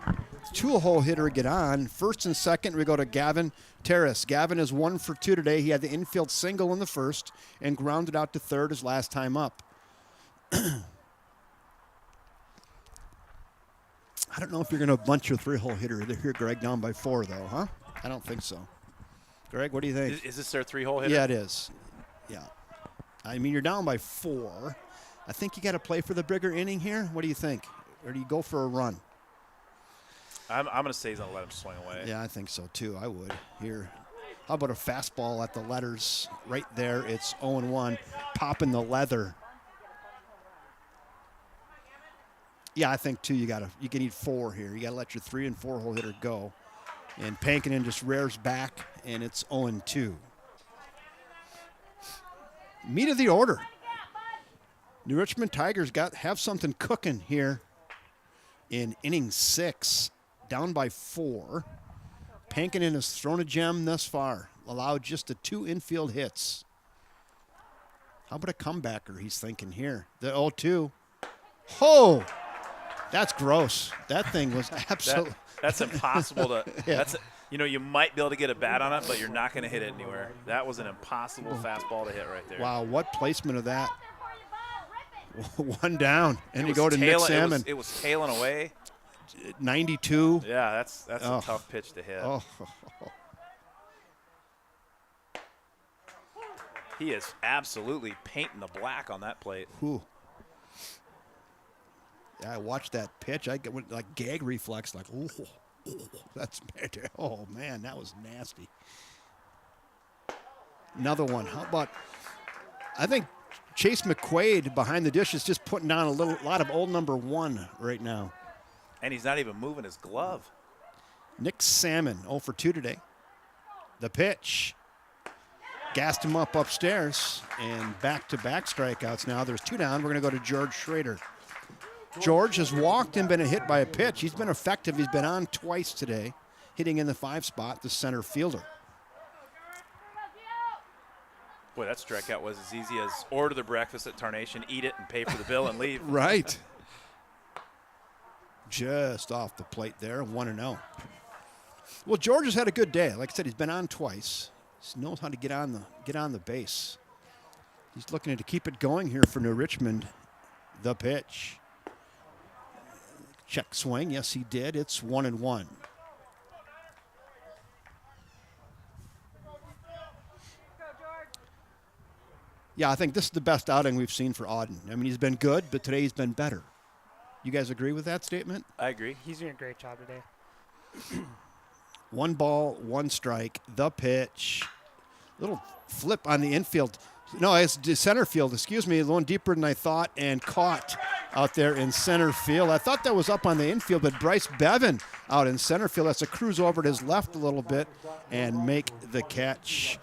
two-hole hitter get on. First and second, we go to Gavin Terrace. Gavin is 1 for 2 today. He had the infield single in the first and grounded out to third his last time up. I don't know if you're going to bunch your three-hole hitter here, Greg, down by 4, though, huh? I don't think so. Greg, what do you think? Is this their three-hole hitter? Yeah, it is. Yeah. I mean, you're down by 4. I think you got to play for the bigger inning here. What do you think? Or do you go for a run? I'm going to say he's going to let him swing away. Yeah, I think so, too. I would. Here. How about a fastball at the letters right there? It's 0-1. Popping the leather. Yeah, I think, too, you can need 4 here. You got to let your 3 and 4 hole hitter go. And Pankinen just rears back, and it's 0-2. Meat of the order. New Richmond Tigers have something cooking here in inning 6. Down by 4. Pankinen has thrown a gem thus far. Allowed just the 2 infield hits. How about a comebacker he's thinking here? The 0-2. Oh! That's gross. That thing was absolutely... That's impossible to... Yeah. You might be able to get a bat on it, but you're not going to hit it anywhere. That was an impossible fastball to hit right there. Wow, what placement of that. 1 down. And you go to Nick Salmon. It was tailing away. 92. Yeah, that's a tough pitch to hit. Oh. He is absolutely painting the black on that plate. Whew. Yeah, I watched that pitch. I went like gag reflex, like, ooh, that's bad. Oh, man, that was nasty. Another one. How about, I think Chase McQuaid behind the dish is just putting down a lot of old number 1 right now. And he's not even moving his glove. Nick Salmon, 0 for 2 today. The pitch. Gassed him up upstairs, and back-to-back strikeouts now. There's 2 down. We're going to go to George Schrader. George has walked and been hit by a pitch. He's been effective. He's been on twice today, hitting in the 5 spot, the center fielder. Boy, that strikeout was as easy as order the breakfast at Tarnation, eat it, and pay for the bill and leave. Right. Just off the plate there, 1-0. Well, George has had a good day. Like I said, he's been on twice. He knows how to get on the base. He's looking to keep it going here for New Richmond. The pitch. Check swing. Yes, he did. It's 1-1. Yeah, I think this is the best outing we've seen for Auden. I mean, he's been good, but today he's been better. You guys agree with that statement? I agree. He's doing a great job today. 1 ball, 1 strike. The pitch. Little flip on the infield. No, it's the center field. Excuse me. Going deeper than I thought and caught out there in center field. I thought that was up on the infield, but Bryce Bevan out in center field has to cruise over to his left a little bit and make the catch.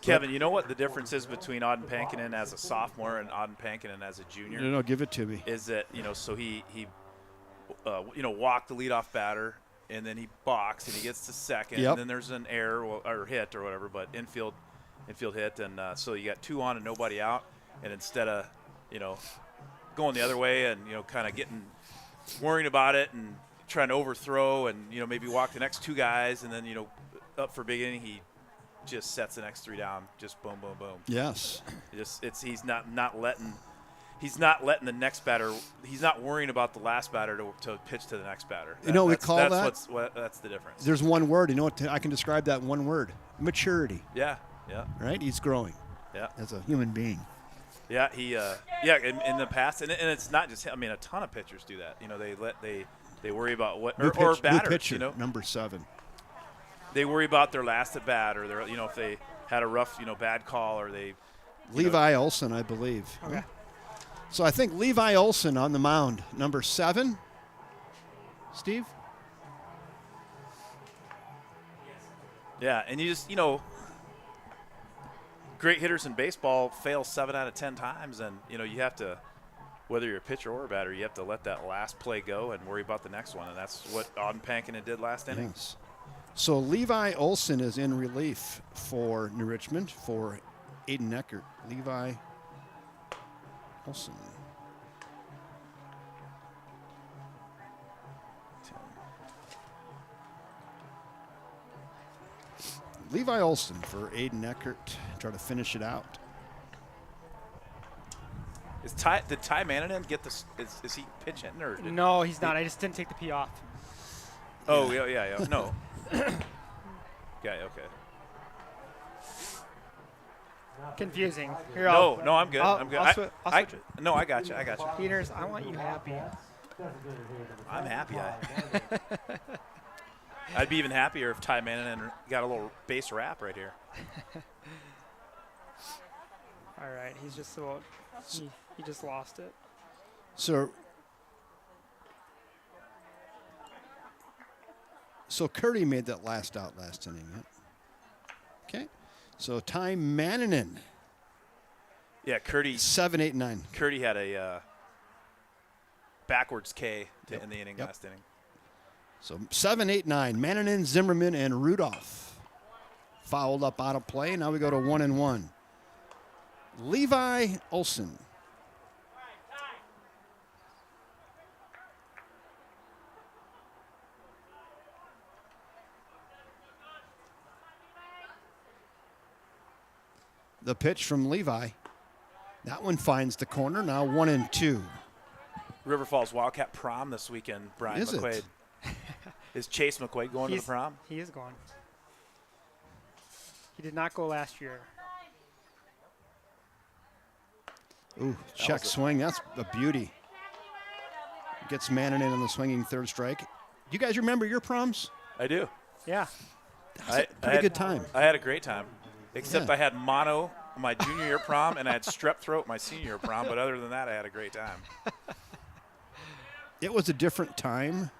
Kevin, you know what the difference is between Auden Pankinen as a sophomore and Auden Pankinen as a junior? No, give it to me. Is that, so he walked the leadoff batter, and then he boxed, and he gets to second, Yep. and then there's an error or hit or whatever, but infield hit, and so you got 2 on and nobody out, and instead of, going the other way and, kind of worrying about it and trying to overthrow and, maybe walk the next 2 guys, and then, up for big inning, he just sets the next 3 down, just boom, boom, boom. Yes. He's not letting the next batter. He's not worrying about the last batter to pitch to the next batter. That's the difference. There's one word. You know what? I can describe that in one word. Maturity. Yeah. Right? He's growing. Yeah. As a human being. Yeah. In the past, and it's not just him. I mean, a ton of pitchers do that. They worry about what or batters. New pitcher, number 7. They worry about their last at bat, or their if they had a rough bad call, or they. Levi Olson, I believe. Okay. So I think Levi Olson on the mound, number 7. Steve? Yeah, and you just, great hitters in baseball fail 7 out of 10 times, and, you have to, whether you're a pitcher or a batter, you have to let that last play go and worry about the next one, and that's what Auden Pankinen did last inning. Yes. So Levi Olson is in relief for New Richmond for Aiden Eckert. Levi Olson. Levi Olson for Aiden Eckert. Try to finish it out. Did Ty Mananen get this? Is he pitch hitting or? No, he's not. I just didn't take the P off. Oh yeah. No. Yeah. Okay. Confusing. Here, No, I'm good. I'm good. I'll switch it. No, I got you. Peters, I want you happy. I'm happy. I'd be even happier if Ty Mananen got a little bass rap right here. All right, he's just about. He just lost it. So Curdy made that last out last inning. Huh? Okay. So Ty Mananen. Yeah, Curdy. 7, 8, 9. Curdy had a backwards K to end the inning last inning. So 7, 8, 9. Mananen, Zimmerman, and Rudolph fouled up out of play. Now we go to 1-1. Levi Olson. The pitch from Levi. That one finds the corner. Now 1-2. River Falls Wildcat prom this weekend, Brian Is it? McQuaid. Is Chase McQuaid going to the prom? He is going. He did not go last year. Ooh, check swing. That's a beauty. Gets Mananen on the swinging third strike. Do you guys remember your proms? I do. Yeah. Pretty good time. I had a great time, except Yeah. I had mono my junior year prom and I had strep throat my senior year prom. But other than that, I had a great time. It was a different time.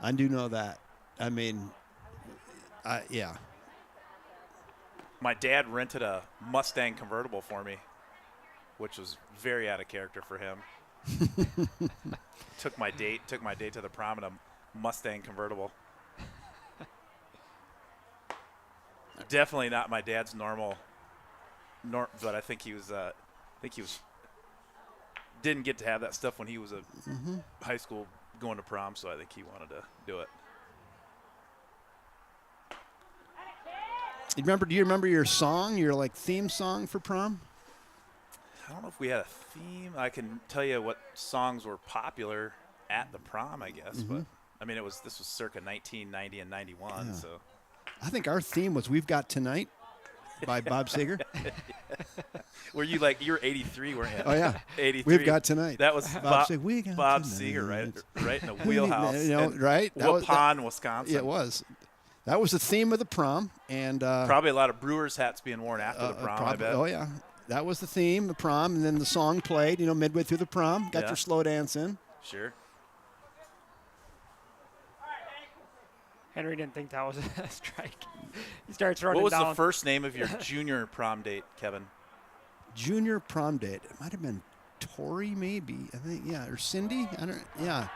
I do know that. I mean, yeah. My dad rented a Mustang convertible for me, which was very out of character for him. took my date to the prom in a Mustang convertible. Definitely not my dad's normal. But I think he was. Didn't get to have that stuff when he was a high school going to prom, so I think he wanted to do it. Do you remember your song, your like theme song for prom? I don't know if we had a theme. I can tell you what songs were popular at the prom, I guess. But I mean, this was circa 1990 and 91. Yeah. So I think our theme was "We've Got Tonight" by Bob Seger. were you you're 83, weren't you? Oh yeah, 83. We've Got Tonight. That was Bob Seger, Seger, right in the wheelhouse. You know, in right? Waupun, Wisconsin. Yeah, it was. That was the theme of the prom, and probably a lot of Brewers hats being worn after the prom. I bet. Oh yeah, that was the theme, the prom, and then the song played. You know, midway through the prom, got Yeah. your slow dance in. Sure. Henry didn't think that was a strike. He starts running What was down. the first name of your junior prom date, Kevin? Junior prom date. It might have been Tori, maybe. I think, yeah, or Cindy. I don't. Yeah,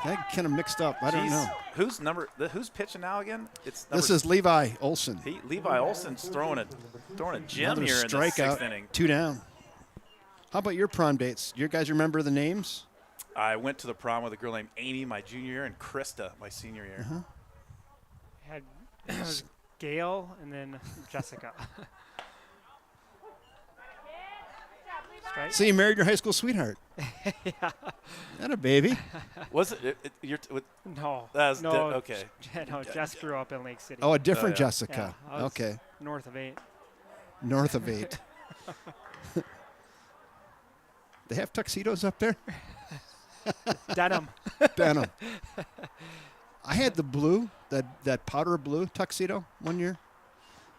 that kind of mixed up. I don't know. Who's pitching now again? This is Levi Olson. Levi Olson's throwing a gem Another here in the strikeout. sixth inning. 2 down. How about your prom dates? Do you guys remember the names? I went to the prom with a girl named Amy my junior year and Krista my senior year. Had it was Gail and then Jessica. Strike? So you married your high school sweetheart. Yeah. That a baby. Was it? No. That's no. okay. No, Jess grew up in Lake City. Oh, a different yeah. Jessica. Yeah, I was Okay. North of 8. North of 8. They have tuxedos up there? Denim. Denim. I had the blue, that powder blue tuxedo one year.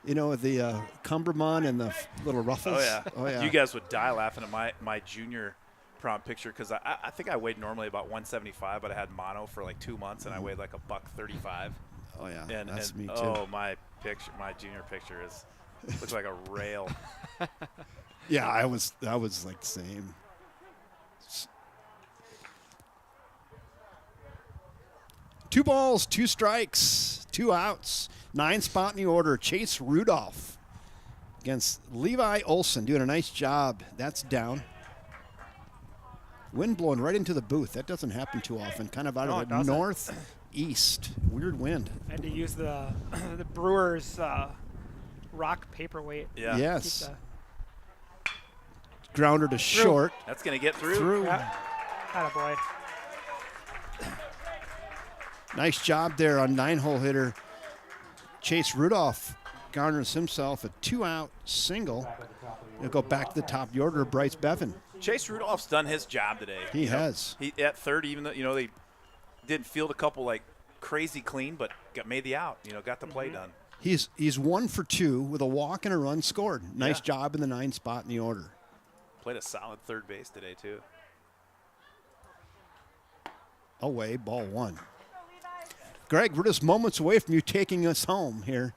You know, the cummerbund and the little ruffles. Oh yeah. You guys would die laughing at my junior prom picture because I think I weighed normally about 175, but I had mono for like 2 months and I weighed like $135. Oh yeah, And that's me too. Oh, my junior picture looks like a rail. Yeah, I was like the same. Two balls, 2 strikes, 2 outs, 9 spot in the order. Chase Rudolph against Levi Olson, doing a nice job. That's down. Wind blowing right into the booth. That doesn't happen too often. Kind of out No, of it the doesn't. east. Weird wind. I had to use the the Brewers rock paperweight. Yeah. Yes. Grounder to short. That's going to get through. Yeah. Attaboy. Nice job there on 9-hole hitter Chase Rudolph. Garners himself a 2-out single. He'll go back to the top of the order, Bryce Bevan. Chase Rudolph's done his job today. He has. He at third, even though they didn't field a couple like crazy clean, but made the out. Got the play done. He's 1 for 2 with a walk and a run scored. Nice job in the 9 spot in the order. Played a solid third base today too. Away, ball 1. Greg, we're just moments away from you taking us home here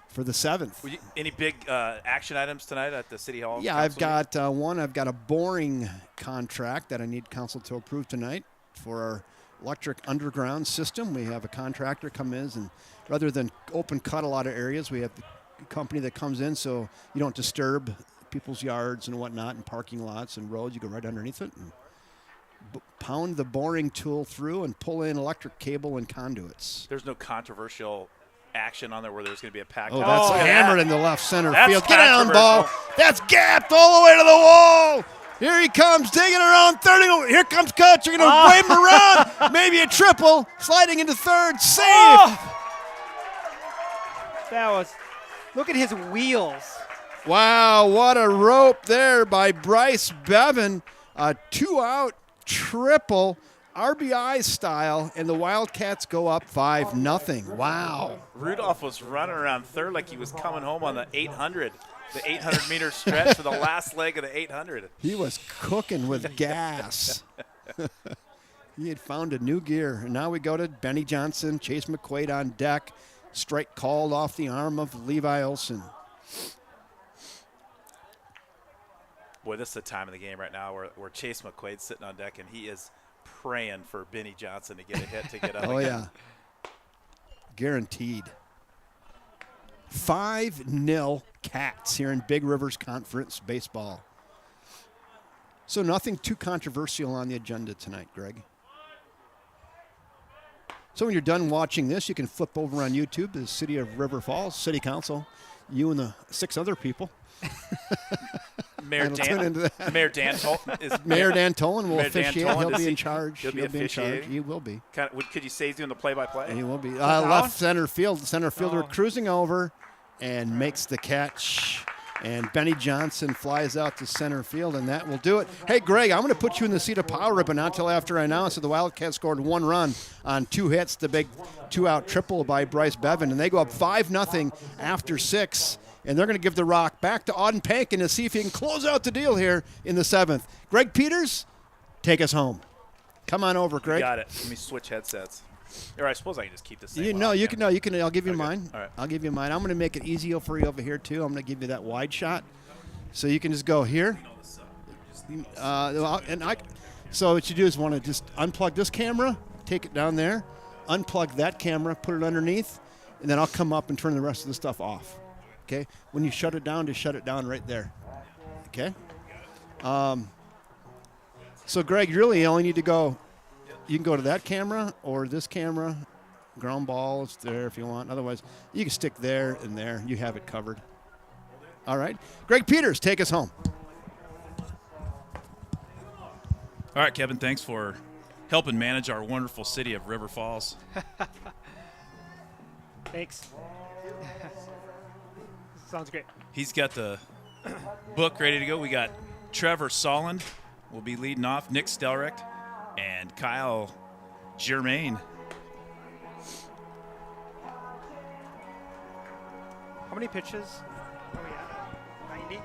for the 7th. Any big action items tonight at the City Hall? Yeah, I've got one. I've got a boring contract that I need council to approve tonight for our electric underground system. We have a contractor come in, and rather than open cut a lot of areas, we have the company that comes in so you don't disturb people's yards and whatnot and parking lots and roads. You go right underneath it and pound the boring tool through and pull in electric cable and conduits. There's no controversial action on there where there's going to be a packed. Oh, that's hammered in the left center field. Get down, controversial. ball. That's gapped all the way to the wall. Here he comes, digging around third. Here comes Coach. You're going to wave him around. Maybe a triple. Sliding into third. Safe. That was. Look at his wheels. Wow, what a rope there by Bryce Bevan. A 2-out triple, RBI style, and the Wildcats go up 5-0. Wow. Rudolph was running around third like he was coming home on the 800. The 800-meter stretch for the last leg of the 800. He was cooking with gas. He had found a new gear. And now we go to Benny Johnson, Chase McQuaid on deck. Strike called off the arm of Levi Olson. Boy, this is the time of the game right now where Chase McQuaid's sitting on deck, and he is praying for Benny Johnson to get a hit to get up. Oh, yeah. Guaranteed. 5-0 Cats here in Big Rivers Conference baseball. So nothing too controversial on the agenda tonight, Greg. So when you're done watching this, you can flip over on YouTube to the City of River Falls City Council, you and the 6 other people. Mayor Dan Tolan will officiate. He'll be in charge. He'll be in charge. He will be. Could you say he's doing the play-by-play? He will be. Left center field. The center fielder cruising over and makes the catch. And Benny Johnson flies out to center field, and that will do it. Hey, Greg, I'm going to put you in the seat of power, but not until after I announce that the Wildcats scored 1 run on 2 hits, the big 2-out triple by Bryce Bevan, and they go up 5-0 after 6. And they're going to give the rock back to Auden Pankin to see if he can close out the deal here in the 7th. Greg Peters, take us home. Come on over, Greg. Got it. Let me switch headsets. Or I suppose I can just keep the same. You can. I'll give you mine. All right. I'll give you mine. I'm going to make it easy for you over here too. I'm going to give you that wide shot, so you can just go here. So what you do is want to just unplug this camera, take it down there, unplug that camera, put it underneath, and then I'll come up and turn the rest of the stuff off. Okay. When you shut it down, just shut it down right there. Okay. So Greg, you really only need to go. You can go to that camera or this camera. Ground ball is there if you want. Otherwise, you can stick there and there. You have it covered. All right. Greg Peters, take us home. All right, Kevin, thanks for helping manage our wonderful city of River Falls. Thanks. Sounds great. He's got the book ready to go. We got Trevor Solland will be leading off, Nick Stelrecht, and Kyle Germain. How many pitches? Oh, yeah. 90?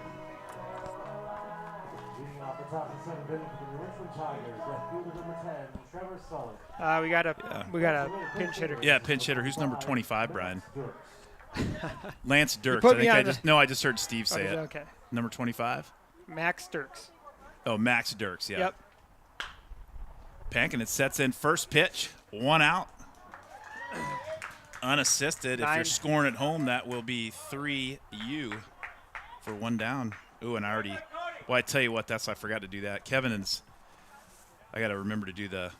Leading off the top of the 7th inning for the Richmond Tigers, left fielder number 10, Trevor Sullivan. We got a pinch hitter. Yeah, pinch hitter. Who's number 25, Brian? Lance Dirks. Put me on I just heard Steve say it. Okay. Number 25? Max Dirks. Oh, Max Dirks, yeah. Yep. Pankin sets in first pitch, 1 out. Unassisted. 9. If you're scoring at home, that will be 3U for 1 down. Ooh, and I tell you what, I forgot to do that. I got to remember to do the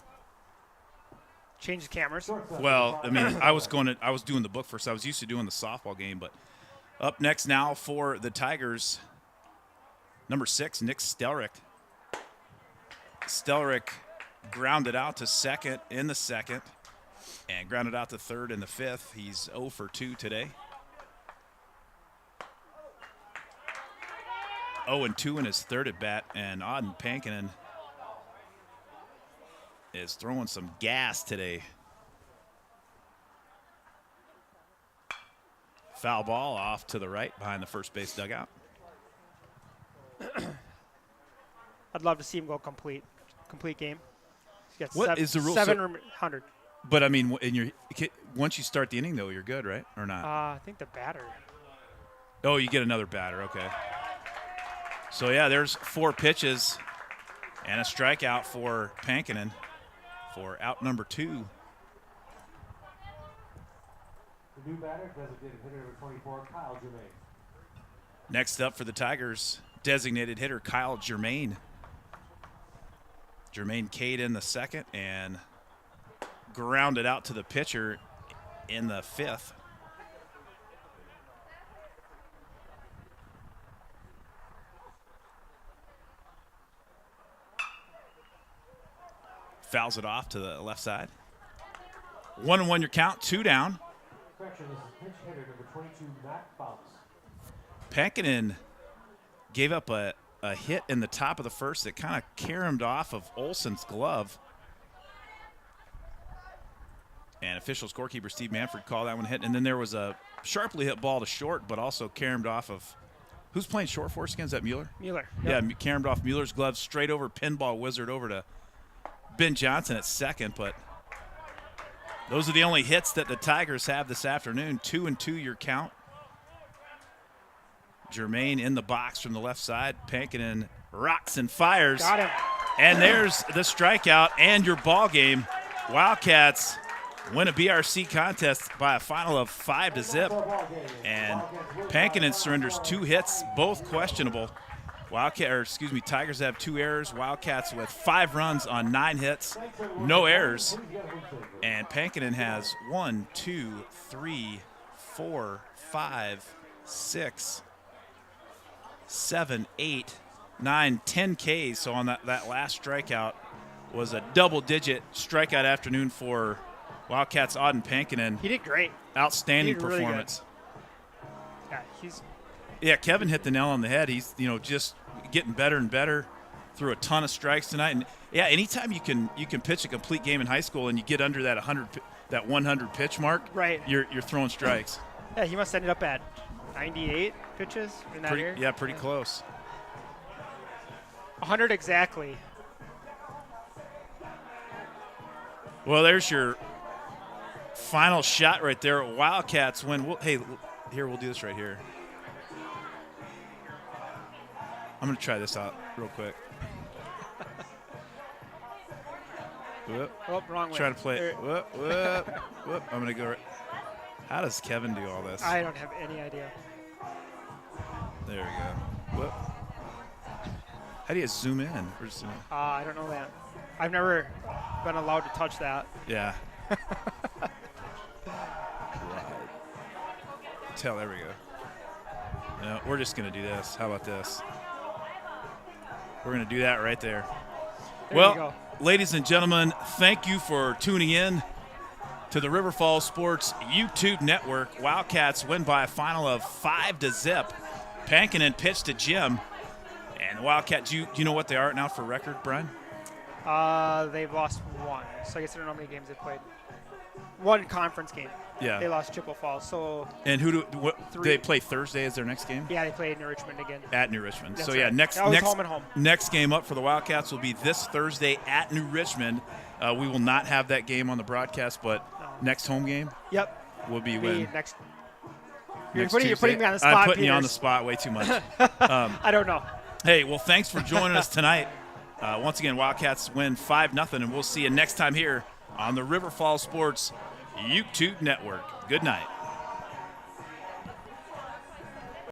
Change the cameras. Well, I mean, I was doing the book first. I was used to doing the softball game, but up next now for the Tigers, number 6, Nick Stelrick. Stelrick grounded out to second in the second and grounded out to third in the fifth. He's 0 for 2 today. 0 and 2 in his third at bat, and Auden Pankinen is throwing some gas today. Foul ball off to the right behind the first base dugout. I'd love to see him go complete game. He's got What is the rule? 700. But I mean, once you start the inning, though, you're good, right? Or not? I think the batter. Oh, you get another batter. Okay. So yeah, there's 4 pitches and a strikeout for Pankinen for out number 2. The new batter, designated hitter number 24, Kyle Germain. Next up for the Tigers, designated hitter Kyle Germain. Germain Cade in the second and grounded out to the pitcher in the fifth. Fouls it off to the left side. 1-1 your count, 2 down. Correction, this is pinch hitter number 22, Matt Bounce. Pankinen gave up a hit in the top of the first that kind of caromed off of Olson's glove. And official scorekeeper Steve Manford called that one hit. And then there was a sharply hit ball to short, but also caromed off of – who's playing short for us again? Is that Mueller? Mueller. Yeah, caromed off Mueller's glove straight over, pinball wizard over to Ben Johnson at second. But those are the only hits that the Tigers have this afternoon. 2-2 your count. Germain in the box from the left side. Pankinen rocks and fires. Got him. And there's the strikeout and your ball game. Wildcats win a BRC contest by a final of 5-0. And Pankinen surrenders 2 hits, both questionable. Tigers have 2 errors. Wildcats with 5 runs on 9 hits, no errors. And Pankinen has 1, 2, 3, 4, 5, 6, 7, 8, 9, 10 Ks. So on that last strikeout was a double-digit strikeout afternoon for Wildcats. Auden Pankinen. He did great. Outstanding He did really performance. Good. Yeah, Kevin hit the nail on the head. He's just getting better and better. Threw a ton of strikes tonight. And yeah, anytime you can pitch a complete game in high school and you get under that 100 pitch mark, right, you're throwing strikes. Yeah, he must have ended up at 98 pitches in that year. Yeah, pretty close. 100 exactly. Well, there's your final shot right there. Wildcats win. We'll do this right here. I'm going to try this out real quick. Whoop. Oh, wrong way. Try to play it. Whoop, whoop, whoop. I'm going to go right. How does Kevin do all this? I don't have any idea. There we go. Whoop. How do you zoom in? I don't know that. I've never been allowed to touch that. Yeah. There we go. No, we're just going to do this. How about this? We're going to do that right there. There you go. Ladies and gentlemen, thank you for tuning in to the River Falls Sports YouTube network. Wildcats win by a final of 5-0. Pankinen pitched to Jim. And the Wildcats, do you know what they are now for record, Brian? They've lost 1. So I guess I don't know how many games they played. 1 conference game. Yeah. They lost Chippewa Falls. So. And do they play Thursday as their next game? Yeah, they play New Richmond again. At New Richmond. That's so yeah, right. next home and home. Next game up for the Wildcats will be this Thursday at New Richmond. We will not have that game on the broadcast, but next home game. Yep. Will be when next. You're putting me on the spot. I'm putting Peters. you on the spot way too much. I don't know. Hey, well, thanks for joining us tonight. Once again, Wildcats win 5-0, and we'll see you next time here on the River Falls Sports YouTube network. Good night.